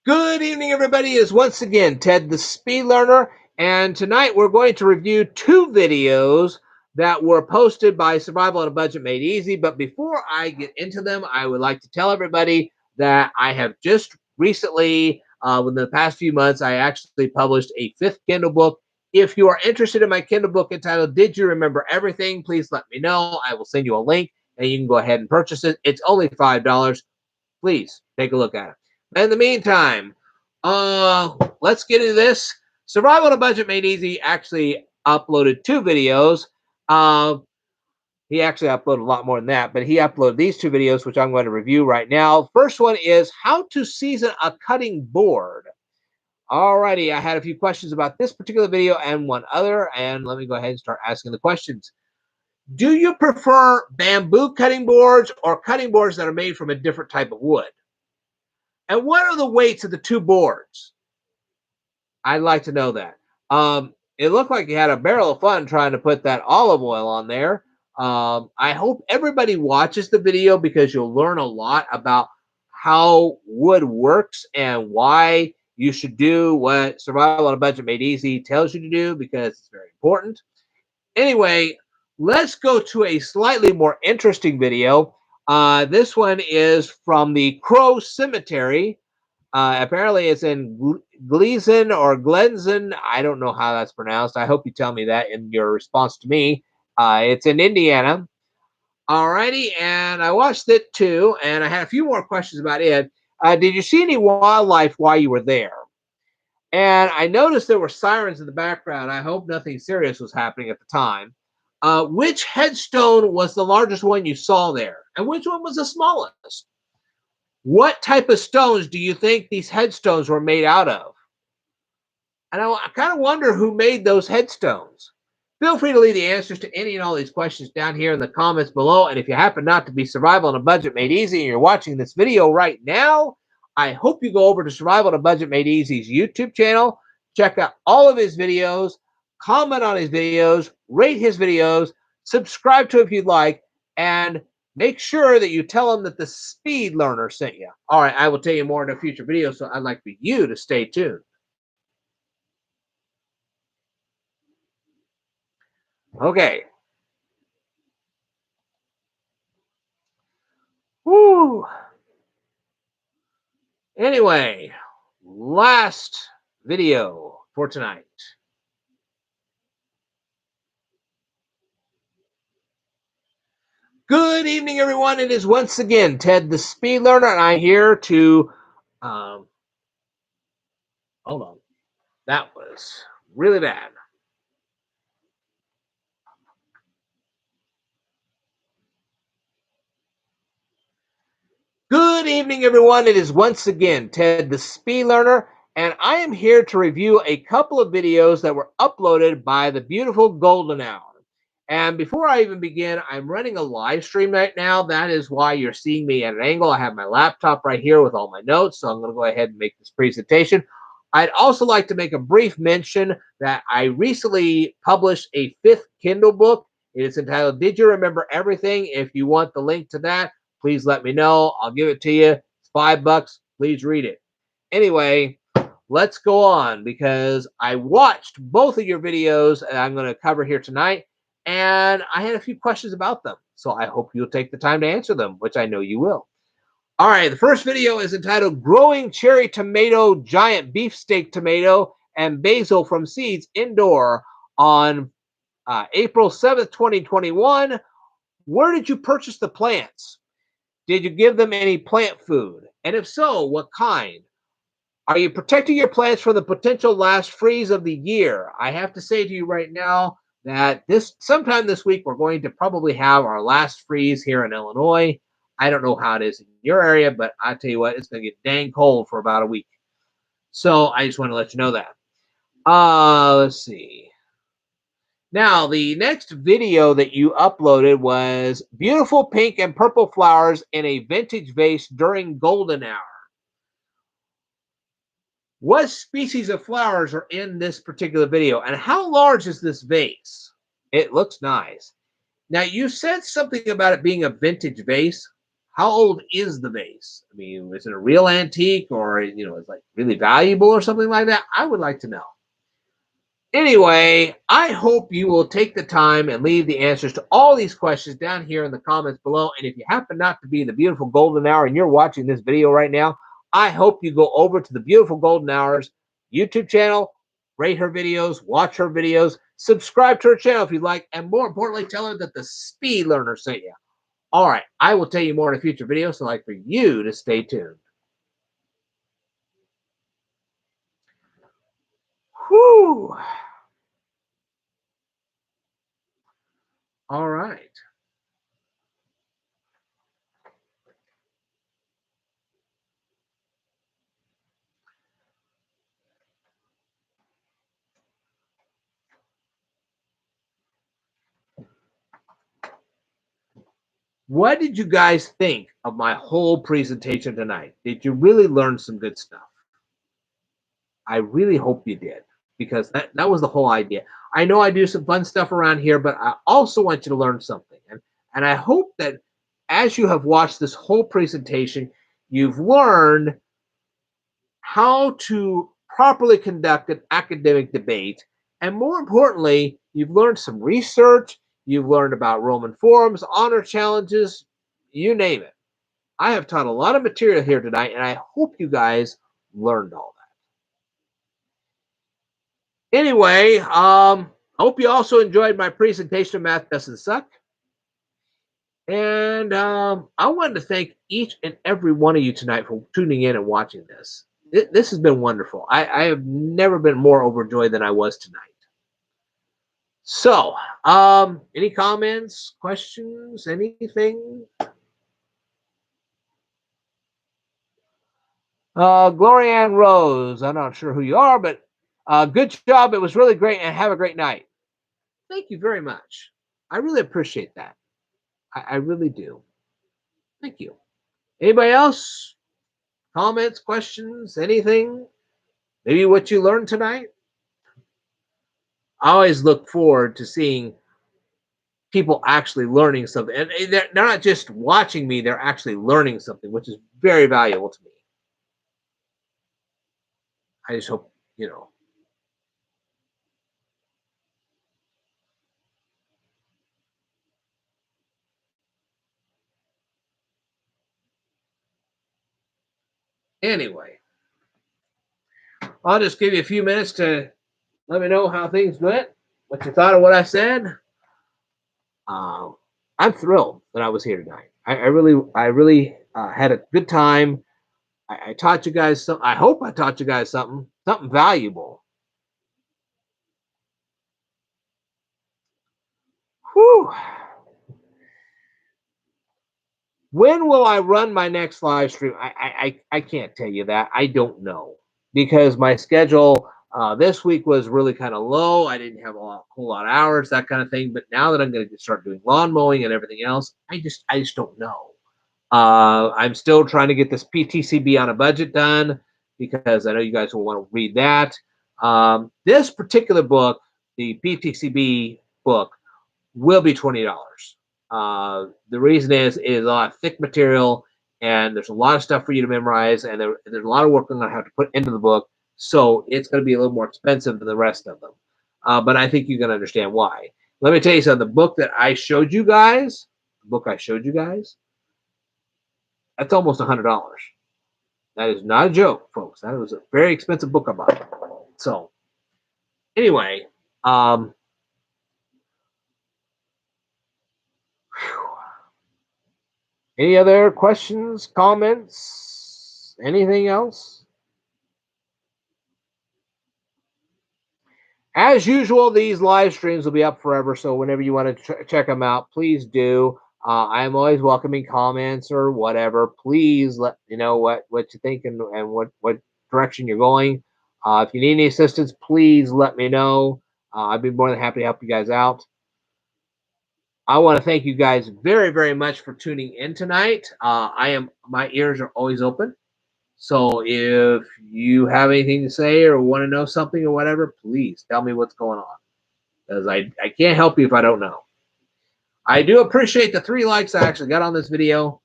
Good evening, everybody. Is once again Ted the Speed Learner, and tonight we're going to review 2 videos that were posted by Survival on a Budget Made Easy. But before I get into them, I would like to tell everybody that I have just recently, within the past few months, I actually published a 5th Kindle book. If you are interested in my Kindle book entitled Did You Remember Everything, please let me know. I will send you a link, and you can go ahead and purchase it. It's only $5. Please take a look at it. In the meantime, let's get into this. Survival on a Budget Made Easy actually uploaded 2 videos. He actually uploaded a lot more than that, but he uploaded these 2 videos, which I'm going to review right now. First one is how to season a cutting board. Alrighty, I had a few questions about this particular video and one other, and let me go ahead and start asking the questions. Do you prefer bamboo cutting boards or cutting boards that are made from a different type of wood? And what are the weights of the 2 boards? I'd like to know that. It looked like you had a barrel of fun trying to put that olive oil on there. I hope everybody watches the video because you'll learn a lot about how wood works and why you should do what Survival on a Budget Made Easy tells you to do, because it's very important. Anyway, let's go to a slightly more interesting video. This one is from the Crow Cemetery. Apparently, it's in Gleason or Glenson. I don't know how that's pronounced. I hope you tell me that in your response to me. It's in Indiana. Alrighty, and I watched it too, and I had a few more questions about it. Did you see any wildlife while you were there? And I noticed there were sirens in the background. I hope nothing serious was happening at the time. Which headstone was the largest one you saw there? And which one was the smallest? What type of stones do you think these headstones were made out of? And I kind of wonder who made those headstones. Feel free to leave the answers to any and all these questions down here in the comments below. And if you happen not to be Survival on a Budget Made Easy and you're watching this video right now, I hope you go over to Survival on a Budget Made Easy's YouTube channel, check out all of his videos, comment on his videos, rate his videos, subscribe to it if you'd like, and make sure that you tell him that the Speed Learner sent you. All right, I will tell you more in a future video, so I'd like for you to stay tuned. Okay. Woo. Anyway, last video for tonight. Good evening, everyone. It is once again Ted the Speed Learner, and I'm here to hold on. That was really bad. Good evening, everyone. It is once again Ted the Speed Learner, and I am here to review a couple of videos that were uploaded by the beautiful Goldenhour. And before I even begin, I'm running a live stream right now. That is why you're seeing me at an angle. I have my laptop right here with all my notes, so I'm going to go ahead and make this presentation. I'd also like to make a brief mention that I recently published a 5th Kindle book. It is entitled, Did You Remember Everything? If you want the link to that, please let me know. I'll give it to you. It's $5. Please read it. Anyway, let's go on because I watched both of your videos that I'm going to cover here tonight, and I had a few questions about them. So I hope you'll take the time to answer them, which I know you will. All right, the first video is entitled Growing Cherry Tomato, Giant Beefsteak Tomato, and Basil from Seeds Indoor on April 7th, 2021. Where did you purchase the plants? Did you give them any plant food? And if so, what kind? Are you protecting your plants from the potential last freeze of the year? I have to say to you right now that sometime this week, we're going to probably have our last freeze here in Illinois. I don't know how it is in your area, but I tell you what, it's going to get dang cold for about a week. So I just want to let you know that. Let's see. Now, the next video that you uploaded was beautiful pink and purple flowers in a vintage vase during Goldenhour. What species of flowers are in this particular video, and how large is this vase? It looks nice. Now, you said something about it being a vintage vase. How old is the vase? I mean, is it a real antique, or it's like really valuable or something like that? I would like to know. Anyway, I hope you will take the time and leave the answers to all these questions down here in the comments below. And if you happen not to be in the beautiful Goldenhour and you're watching this video right now, I hope you go over to the beautiful Goldenhour's YouTube channel, rate her videos, watch her videos, subscribe to her channel if you'd like, and more importantly, tell her that the Speed Learner sent you. All right, I will tell you more in a future video, so I'd like for you to stay tuned. Whew. All right. What did you guys think of my whole presentation tonight? Did you really learn some good stuff? I really hope you did, because that was the whole idea. I know I do some fun stuff around here, but I also want you to learn something. And I hope that as you have watched this whole presentation, you've learned how to properly conduct an academic debate. And more importantly, you've learned some research. You've learned about Roman forums, honor challenges, you name it. I have taught a lot of material here tonight, and I hope you guys learned all that. Anyway, I hope you also enjoyed my presentation of Math Doesn't Suck. And I wanted to thank each and every one of you tonight for tuning in and watching this. This has been wonderful. I have never been more overjoyed than I was tonight. So, any comments, questions, anything? Gloria Ann Rose, I'm not sure who you are, but good job. It was really great, and have a great night. Thank you very much. I really appreciate that. I really do. Thank you. Anybody else? Comments, questions, anything? Maybe what you learned tonight? I always look forward to seeing people actually learning something. And they're not just watching me, they're actually learning something, which is very valuable to me. I just hope, you know. Anyway, I'll just give you a few minutes to let me know how things went, what you thought of what I said. I'm thrilled that I was here tonight. I really had a good time. I taught you guys some. I hope I taught you guys something valuable. Whew. When will I run my next live stream? I can't tell you that. I don't know because my schedule this week was really kind of low. I didn't have whole lot of hours, that kind of thing. But now that I'm going to start doing lawn mowing and everything else, I just don't know. I'm still trying to get this PTCB on a budget done because I know you guys will want to read that. This particular book, the PTCB book, will be $20. The reason is a lot of thick material, and there's a lot of stuff for you to memorize, and there's a lot of work I'm going to have to put into the book, so it's going to be a little more expensive than the rest of them. But I think you're going to understand why. Let me tell you something. The book that I showed you guys, that's almost $100. That is not a joke, folks. That was a very expensive book I bought. So, anyway, any other questions, comments, anything else? As usual, these live streams will be up forever, so whenever you want to check them out, please do. I am always welcoming comments or whatever. Please let me know what you think and what direction you're going. If you need any assistance, please let me know. I'd be more than happy to help you guys out. I want to thank you guys very, very much for tuning in tonight. My ears are always open. So if you have anything to say or want to know something or whatever, please tell me what's going on. Because I can't help you if I don't know. I do appreciate the 3 likes I actually got on this video.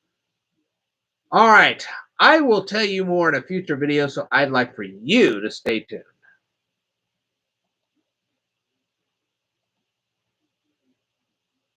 All right. I will tell you more in a future video, so I'd like for you to stay tuned.